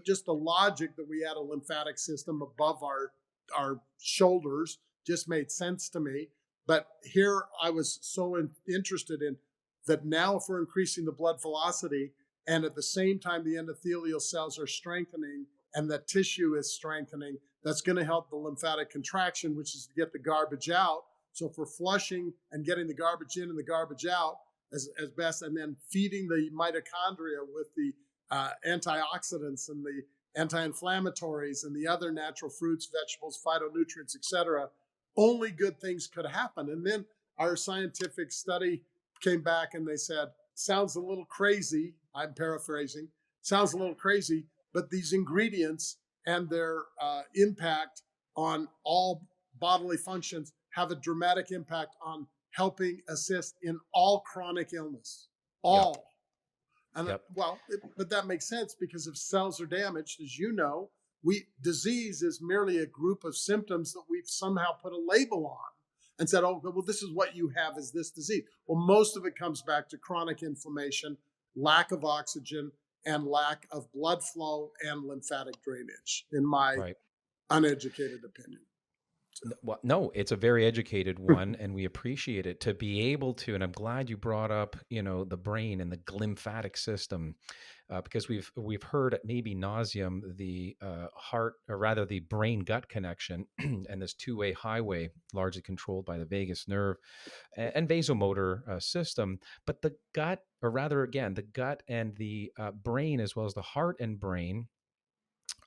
just the logic that we had a lymphatic system above our shoulders just made sense to me. But here I was so interested in that now if we're increasing the blood velocity and at the same time the endothelial cells are strengthening and that tissue is strengthening, that's going to help the lymphatic contraction, which is to get the garbage out. So if we're flushing and getting the garbage in and the garbage out as best, and then feeding the mitochondria with the antioxidants and the anti-inflammatories and the other natural fruits, vegetables, phytonutrients, etc., only good things could happen. And then our scientific study came back and they said, sounds a little crazy, I'm paraphrasing, sounds a little crazy, but these ingredients and their impact on all bodily functions have a dramatic impact on helping assist in all chronic illness. All. Yep. And but that makes sense because if cells are damaged, as you know, disease is merely a group of symptoms that we've somehow put a label on and said, oh, well, this is what you have is this disease. Well, most of it comes back to chronic inflammation, lack of oxygen, and lack of blood flow and lymphatic drainage, in my uneducated opinion. Well, no, it's a very educated one, and we appreciate it to be able to. And I'm glad you brought up, the brain and the lymphatic system, because we've heard at maybe nauseum the heart, or rather the brain-gut connection, and this two-way highway, largely controlled by the vagus nerve and vasomotor system. But the gut, or rather, again, the gut and the brain, as well as the heart and brain,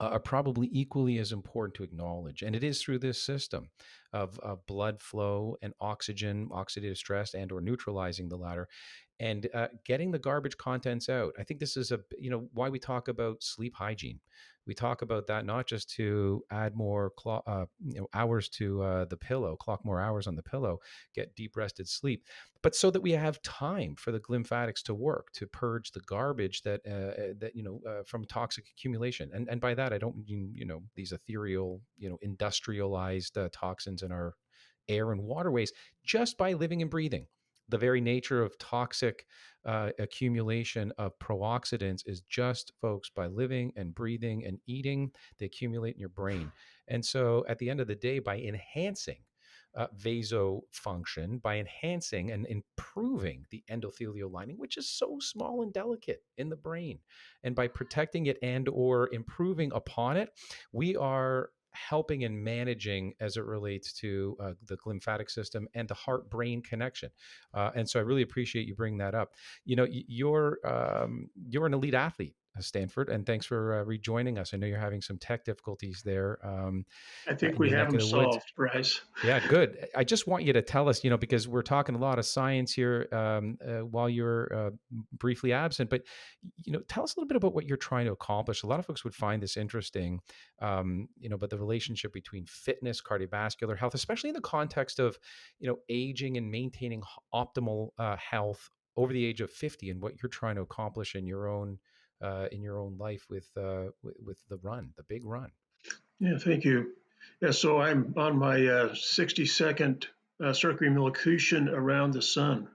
are probably equally as important to acknowledge. And it is through this system of blood flow and oxygen, oxidative stress, and or neutralizing the latter, and getting the garbage contents out. I think this is why we talk about sleep hygiene. We talk about that not just to add more hours to the pillow, clock more hours on the pillow, get deep rested sleep, but so that we have time for the lymphatics to work, to purge the garbage that from toxic accumulation. And by that I don't mean these ethereal, industrialized toxins in our air and waterways. Just by living and breathing, the very nature of toxic accumulation of pro-oxidants is just, folks, by living and breathing and eating, they accumulate in your brain. And so at the end of the day, by enhancing vasofunction, by enhancing and improving the endothelial lining, which is so small and delicate in the brain, and by protecting it and or improving upon it, we are helping and managing as it relates to the lymphatic system and the heart-brain connection. And so I really appreciate you bringing that up. You're an elite athlete, Stanford, and thanks for rejoining us. I know you're having some tech difficulties there. I think we have them solved, Bryce. Yeah, good. I just want you to tell us, because we're talking a lot of science here while you're briefly absent, but, tell us a little bit about what you're trying to accomplish. A lot of folks would find this interesting, but the relationship between fitness, cardiovascular health, especially in the context of, aging and maintaining optimal health over the age of 50, and what you're trying to accomplish in your own life with the run, the big run. Yeah, thank you. Yeah, so I'm on my 60-second circumlocution around the sun.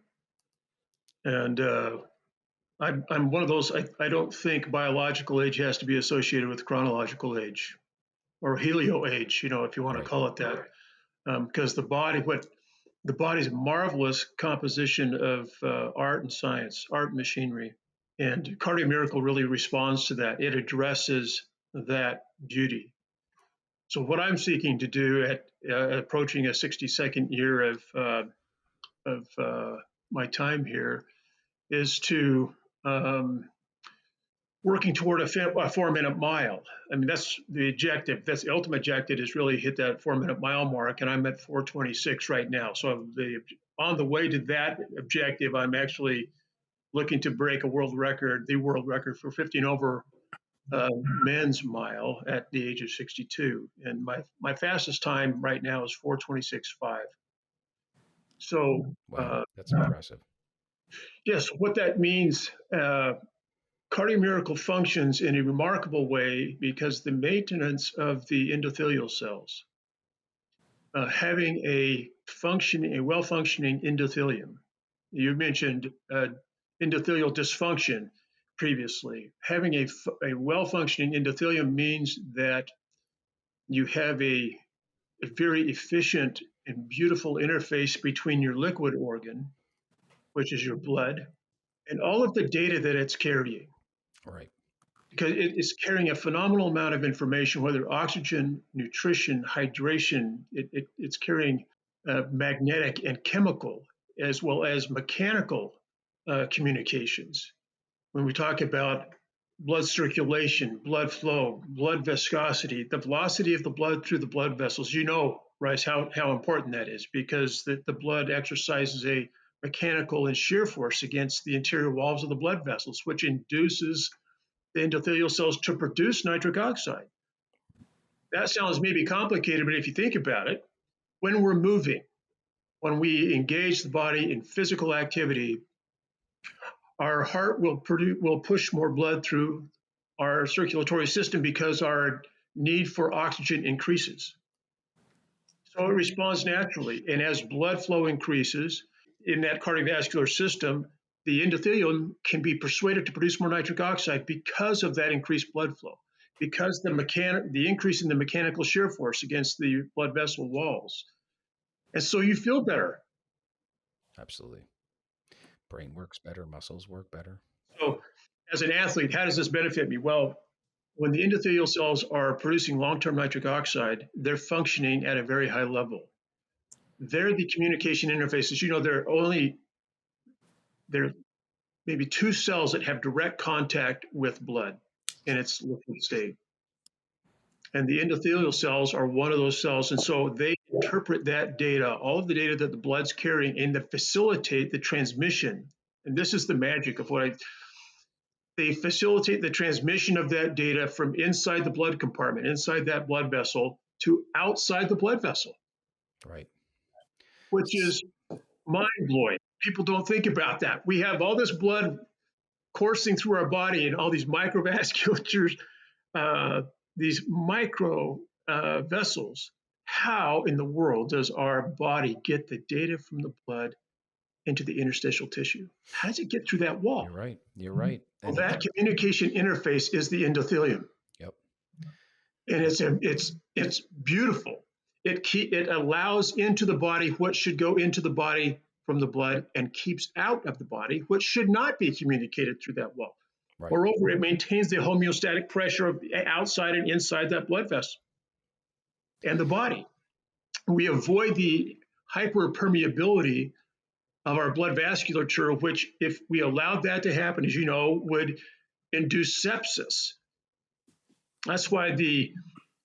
And I'm one of those, I don't think biological age has to be associated with chronological age or helio age, if you want to call it that. Because the body's marvelous composition of art and science, art and machinery. And Cardio Miracle really responds to that. It addresses that beauty. So what I'm seeking to do at approaching a 62nd year of my time here is to working toward a 4-minute mile. I mean, that's the objective. That's the ultimate objective, is really hit that 4-minute mile mark. And I'm at 4:26 right now. So on the way to that objective, I'm actually looking to break the world record for 15 over men's mile at the age of 62. And my fastest time right now is 4:26.5. So wow, that's impressive. Yes, what that means, Cardio Miracle functions in a remarkable way because the maintenance of the endothelial cells, having a well-functioning endothelium. You mentioned endothelial dysfunction. previously, having a well-functioning endothelium means that you have a very efficient and beautiful interface between your liquid organ, which is your blood, and all of the data that it's carrying. Right. Because it is carrying a phenomenal amount of information, whether oxygen, nutrition, hydration, it's carrying magnetic and chemical, as well as mechanical communications. When we talk about blood circulation, blood flow, blood viscosity, the velocity of the blood through the blood vessels, you know, Bryce, how important that is, because the blood exercises a mechanical and shear force against the interior walls of the blood vessels, which induces the endothelial cells to produce nitric oxide. That sounds maybe complicated, but if you think about it, when we're moving, when we engage the body in physical activity, our heart will push more blood through our circulatory system because our need for oxygen increases. So it responds naturally. And as blood flow increases in that cardiovascular system, the endothelium can be persuaded to produce more nitric oxide because of that increased blood flow, because the increase in the mechanical shear force against the blood vessel walls. And so you feel better. Absolutely. Brain works better, muscles work better. So as an athlete, how does this benefit me? Well, when the endothelial cells are producing long-term nitric oxide, they're functioning at a very high level. They're the communication interfaces. You know, there are maybe 2 cells that have direct contact with blood in its liquid state. And the endothelial cells are one of those cells. And so they interpret that data, all of the data that the blood's carrying, and to facilitate the transmission. And this is the magic of they facilitate the transmission of that data from inside the blood compartment, inside that blood vessel, to outside the blood vessel. Right. Which is mind-blowing. People don't think about that. We have all this blood coursing through our body and all these microvasculatures, these micro vessels. How in the world does our body get the data from the blood into the interstitial tissue? How does it get through that wall? You're right. You're right. Well, that communication interface is the endothelium. Yep. And it's beautiful. It allows into the body what should go into the body from the blood and keeps out of the body what should not be communicated through that wall. Right. Moreover, it maintains the homeostatic pressure of outside and inside that blood vessel and the body. We avoid the hyperpermeability of our blood vasculature, which, if we allowed that to happen, as you know, would induce sepsis. That's why the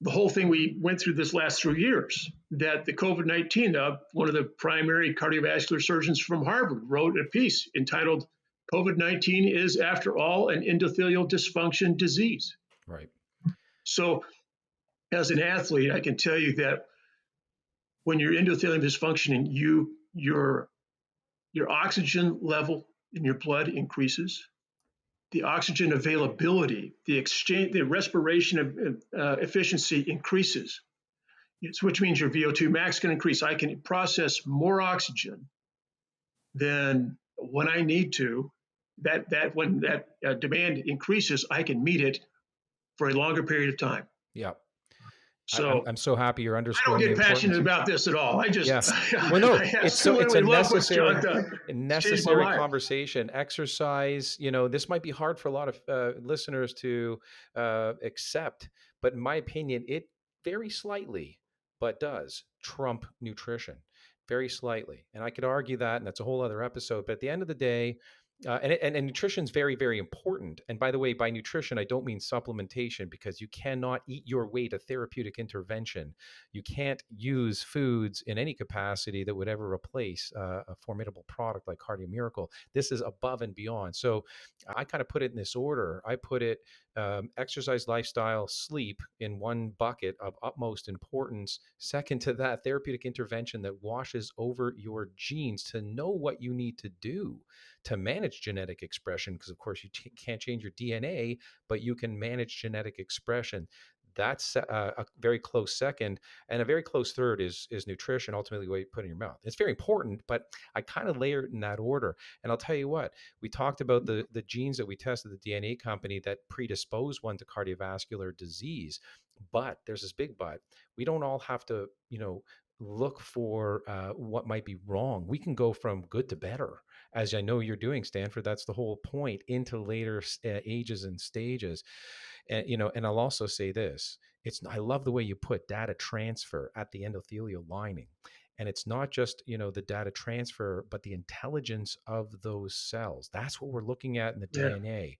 whole thing we went through this last 3 years, that the COVID-19, one of the primary cardiovascular surgeons from Harvard wrote a piece entitled, COVID-19 is, after all, an endothelial dysfunction disease. Right. So as an athlete, I can tell you that when your endothelium is functioning, your oxygen level in your blood increases. The oxygen availability, the respiration efficiency increases, which means your VO2 max can increase. I can process more oxygen than when I need to. When that demand increases, I can meet it for a longer period of time. Yeah. So I'm so happy you're underscoring. I don't get passionate about this at all. I just, well, no, it's a necessary conversation. Exercise, this might be hard for a lot of listeners to accept, but in my opinion, it very slightly, but does trump nutrition very slightly. And I could argue that, and that's a whole other episode. But at the end of the day, and nutrition is very, very important. And by the way, by nutrition, I don't mean supplementation, because you cannot eat your way to therapeutic intervention. You can't use foods in any capacity that would ever replace a formidable product like Cardio Miracle. This is above and beyond. So I kind of put it in this order. I put it exercise, lifestyle, sleep in one bucket of utmost importance. Second to that, therapeutic intervention that washes over your genes to know what you need to do to manage genetic expression, because of course you can't change your DNA, but you can manage genetic expression. That's a very close second, and a very close third is nutrition. Ultimately, what you put in your mouth. It's very important, but I kind of layer it in that order. And I'll tell you what, we talked about the genes that we tested, the DNA company that predispose one to cardiovascular disease. But there's this big but. We don't all have to, look for what might be wrong. We can go from good to better, as I know you're doing, Stanford. That's the whole point, into later ages and stages. And and I'll also say this: I love the way you put data transfer at the endothelial lining. And it's not just, the data transfer, but the intelligence of those cells. That's what we're looking at in the Yeah, DNA.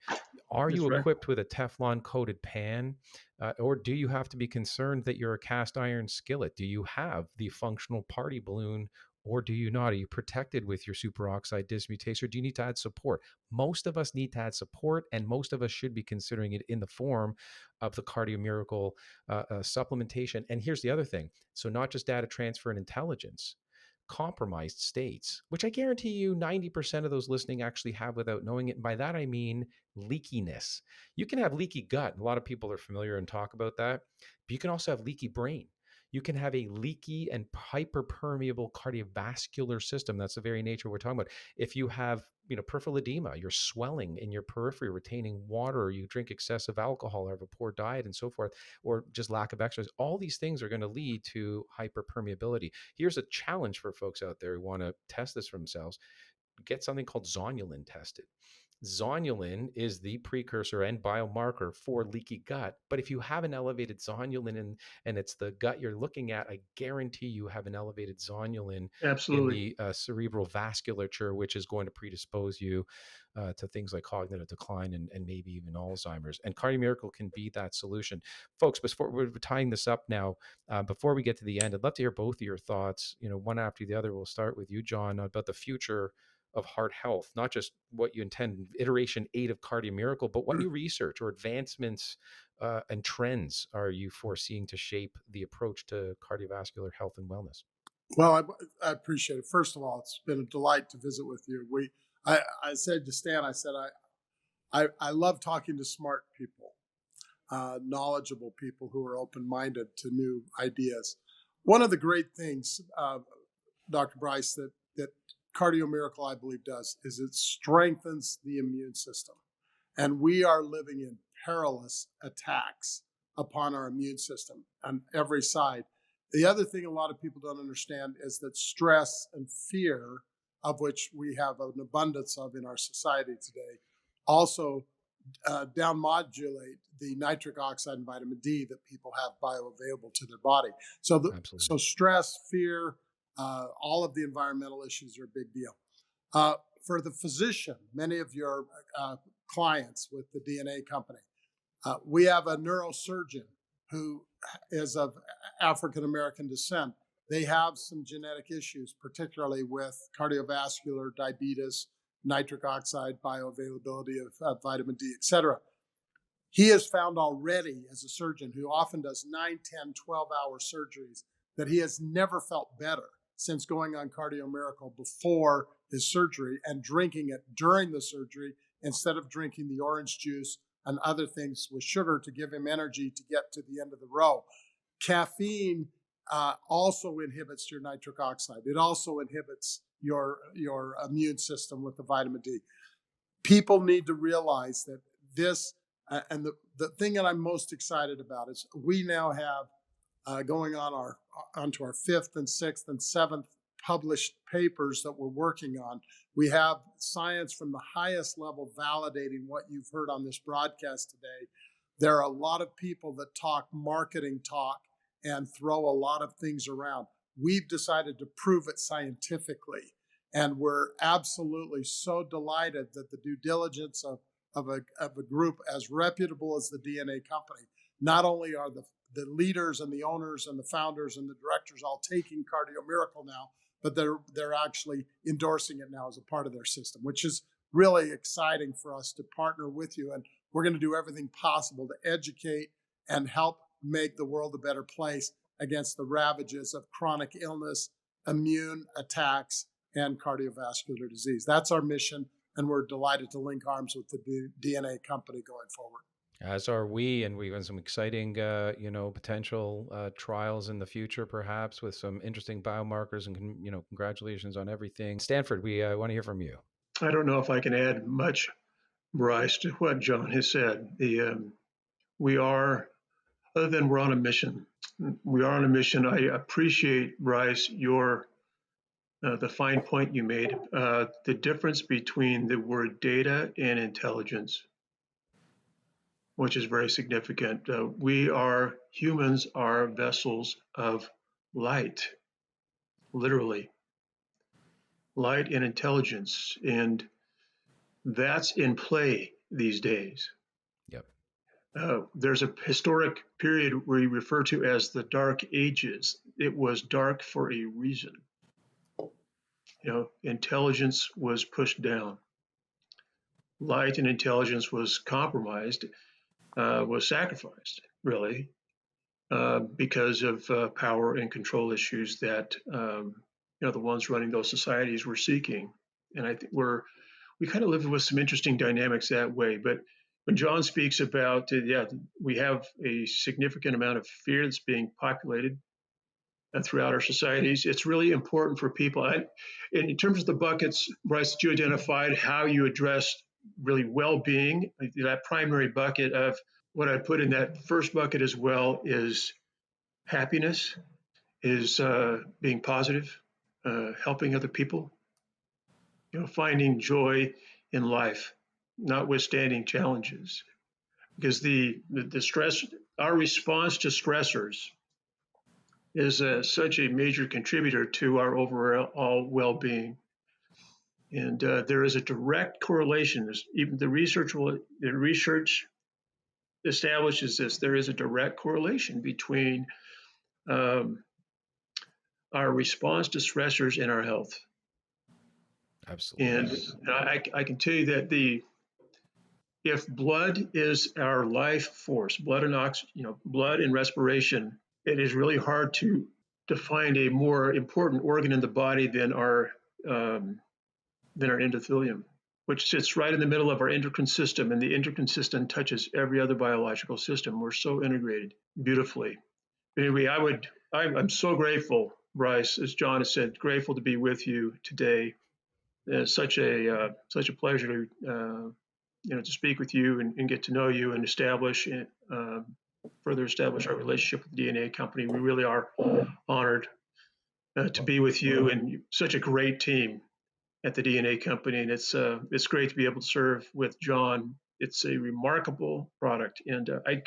Are that's you right. equipped with a Teflon coated pan? Or do you have to be concerned that you're a cast iron skillet? Do you have the functional party balloon, or do you not? Are you protected with your superoxide dismutase, or do you need to add support? Most of us need to add support, and most of us should be considering it in the form of the Cardio Miracle supplementation. And here's the other thing. So not just data transfer and intelligence, compromised states, which I guarantee you 90% of those listening actually have without knowing it. And by that, I mean leakiness. You can have leaky gut. A lot of people are familiar and talk about that, but you can also have leaky brain. You can have a leaky and hyperpermeable cardiovascular system. That's the very nature we're talking about. If you have, peripheral edema, you're swelling in your periphery, retaining water, or you drink excessive alcohol, or have a poor diet, and so forth, or just lack of exercise, all these things are going to lead to hyperpermeability. Here's a challenge for folks out there who want to test this for themselves. Get something called zonulin tested. Zonulin is the precursor and biomarker for leaky gut. But if you have an elevated zonulin and it's the gut you're looking at, I guarantee you have an elevated zonulin in Absolutely. the cerebral vasculature, which is going to predispose you to things like cognitive decline and maybe even Alzheimer's. And Cardio Miracle can be that solution. Folks, before we're tying this up now, before we get to the end, I'd love to hear both of your thoughts, one after the other. We'll start with you, John, about the future of heart health, not just what you intend, iteration 8 of Cardio Miracle, but what new research or advancements and trends are you foreseeing to shape the approach to cardiovascular health and wellness? Well, I appreciate it. First of all, it's been a delight to visit with you. I said to Stan, I said, I love talking to smart people, knowledgeable people who are open-minded to new ideas. One of the great things, Dr. Bryce, that Cardio Miracle, I believe, does is it strengthens the immune system. And we are living in perilous attacks upon our immune system on every side. The other thing a lot of people don't understand is that stress and fear, of which we have an abundance of in our society today, also downmodulate the nitric oxide and vitamin D that people have bioavailable to their body. So stress, fear, all of the environmental issues are a big deal. For the physician, many of your clients with the DNA company, we have a neurosurgeon who is of African American descent. They have some genetic issues, particularly with cardiovascular, diabetes, nitric oxide, bioavailability of vitamin D, et cetera. He has found already, as a surgeon who often does 9, 10, 12-hour surgeries, that he has never felt better since going on Cardio Miracle before his surgery and drinking it during the surgery instead of drinking the orange juice and other things with sugar to give him energy to get to the end of the row. Caffeine also inhibits your nitric oxide. It also inhibits your immune system with the vitamin D. People need to realize that this, and the thing that I'm most excited about is we now have going on onto our 5th and 6th and 7th published papers that we're working on. We have science from the highest level validating what you've heard on this broadcast today. There are a lot of people that talk marketing talk and throw a lot of things around. We've decided to prove it scientifically. And we're absolutely so delighted that the due diligence of a group as reputable as the DNA company, not only are the leaders and the owners and the founders and the directors all taking Cardio Miracle now, but they're actually endorsing it now as a part of their system, which is really exciting for us to partner with you. And we're going to do everything possible to educate and help make the world a better place against the ravages of chronic illness, immune attacks, and cardiovascular disease. That's our mission, and we're delighted to link arms with the DNA company going forward. As are we, and we have some exciting, potential trials in the future, perhaps with some interesting biomarkers. And congratulations on everything. Stanford, we want to hear from you. I don't know if I can add much, Bryce, to what John has said. We are, other than we're on a mission. We are on a mission. I appreciate, Bryce, your the fine point you made, the difference between the word data and intelligence, which is very significant. Humans are vessels of light, literally, light and intelligence. And that's in play these days. Yep. There's a historic period we refer to as the Dark Ages. It was dark for a reason. Intelligence was pushed down. Light and intelligence was compromised, was sacrificed, really, because of power and control issues that the ones running those societies were seeking. And I think we kind of live with some interesting dynamics that way. But when John speaks about, we have a significant amount of fear that's being populated throughout our societies, it's really important for people. In terms of the buckets, Bryce, that you identified, how you address really well-being, that primary bucket of what I put in that first bucket as well is happiness, is being positive, helping other people, finding joy in life, notwithstanding challenges. Because the stress, our response to stressors is such a major contributor to our overall well-being. And there is a direct correlation. Even the research establishes this. There is a direct correlation between our response to stressors and our health. Absolutely. And I can tell you that if blood is our life force, blood and respiration, it is really hard to find a more important organ in the body than our endothelium, which sits right in the middle of our endocrine system, and the endocrine system touches every other biological system. We're so integrated beautifully. Anyway, I'm so grateful, Bryce, as John has said, grateful to be with you today. It's such a pleasure to speak with you and get to know you and further establish our relationship with the DNA company. We really are honored to be with you and such a great team at the DNA company. And it's great to be able to serve with John. It's a remarkable product. And I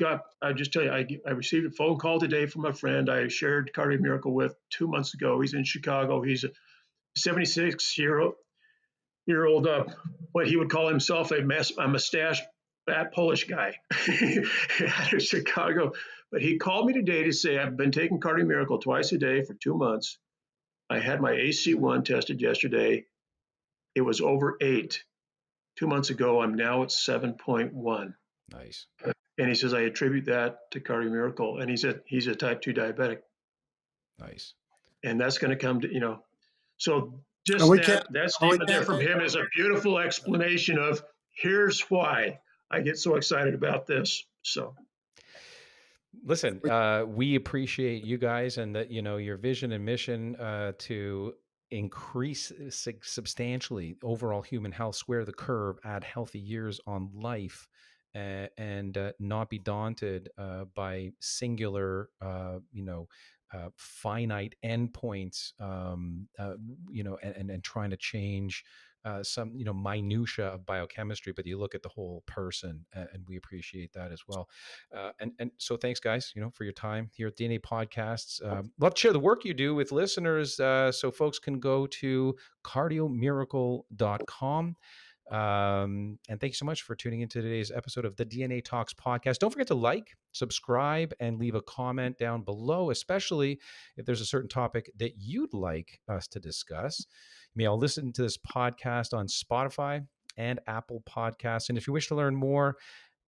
just tell you, I received a phone call today from a friend I shared Cardio Miracle with 2 months ago. He's in Chicago. He's a 76-year-old, what he would call himself a mustache fat Polish guy out of Chicago. But he called me today to say, I've been taking Cardio Miracle twice a day for 2 months. I had my AC1 tested yesterday. It was over 8. 2 months ago, I'm now at 7.1. Nice. And he says, I attribute that to Cardio Miracle. And he's a type 2 diabetic. Nice. And that's going to come to, so just that statement there from him is a beautiful explanation of here's why I get so excited about this. So listen, we appreciate you guys and that, your vision and mission to increase substantially overall human health, square the curve, add healthy years on life, and not be daunted by singular, finite endpoints, and trying to change some minutia of biochemistry, but you look at the whole person, and we appreciate that as well. And so thanks, guys, for your time here at DNA Podcasts. Love to share the work you do with listeners, so folks can go to cardiomiracle.com. And thank you so much for tuning into today's episode of the DNA Talks podcast. Don't forget to like, subscribe, and leave a comment down below, especially if there's a certain topic that you'd like us to discuss. You may all listen to this podcast on Spotify and Apple Podcasts. And if you wish to learn more,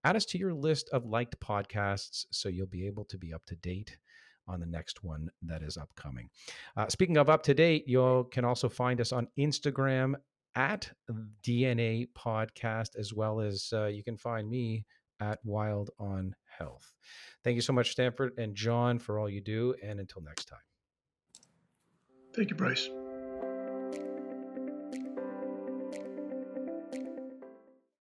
add us to your list of liked podcasts so you'll be able to be up to date on the next one that is upcoming. Speaking of up to date, you can also find us on Instagram at DNA Podcast, as well as you can find me at Wylde on Health. Thank you so much, Stanford and John, for all you do. And until next time. Thank you, Bryce.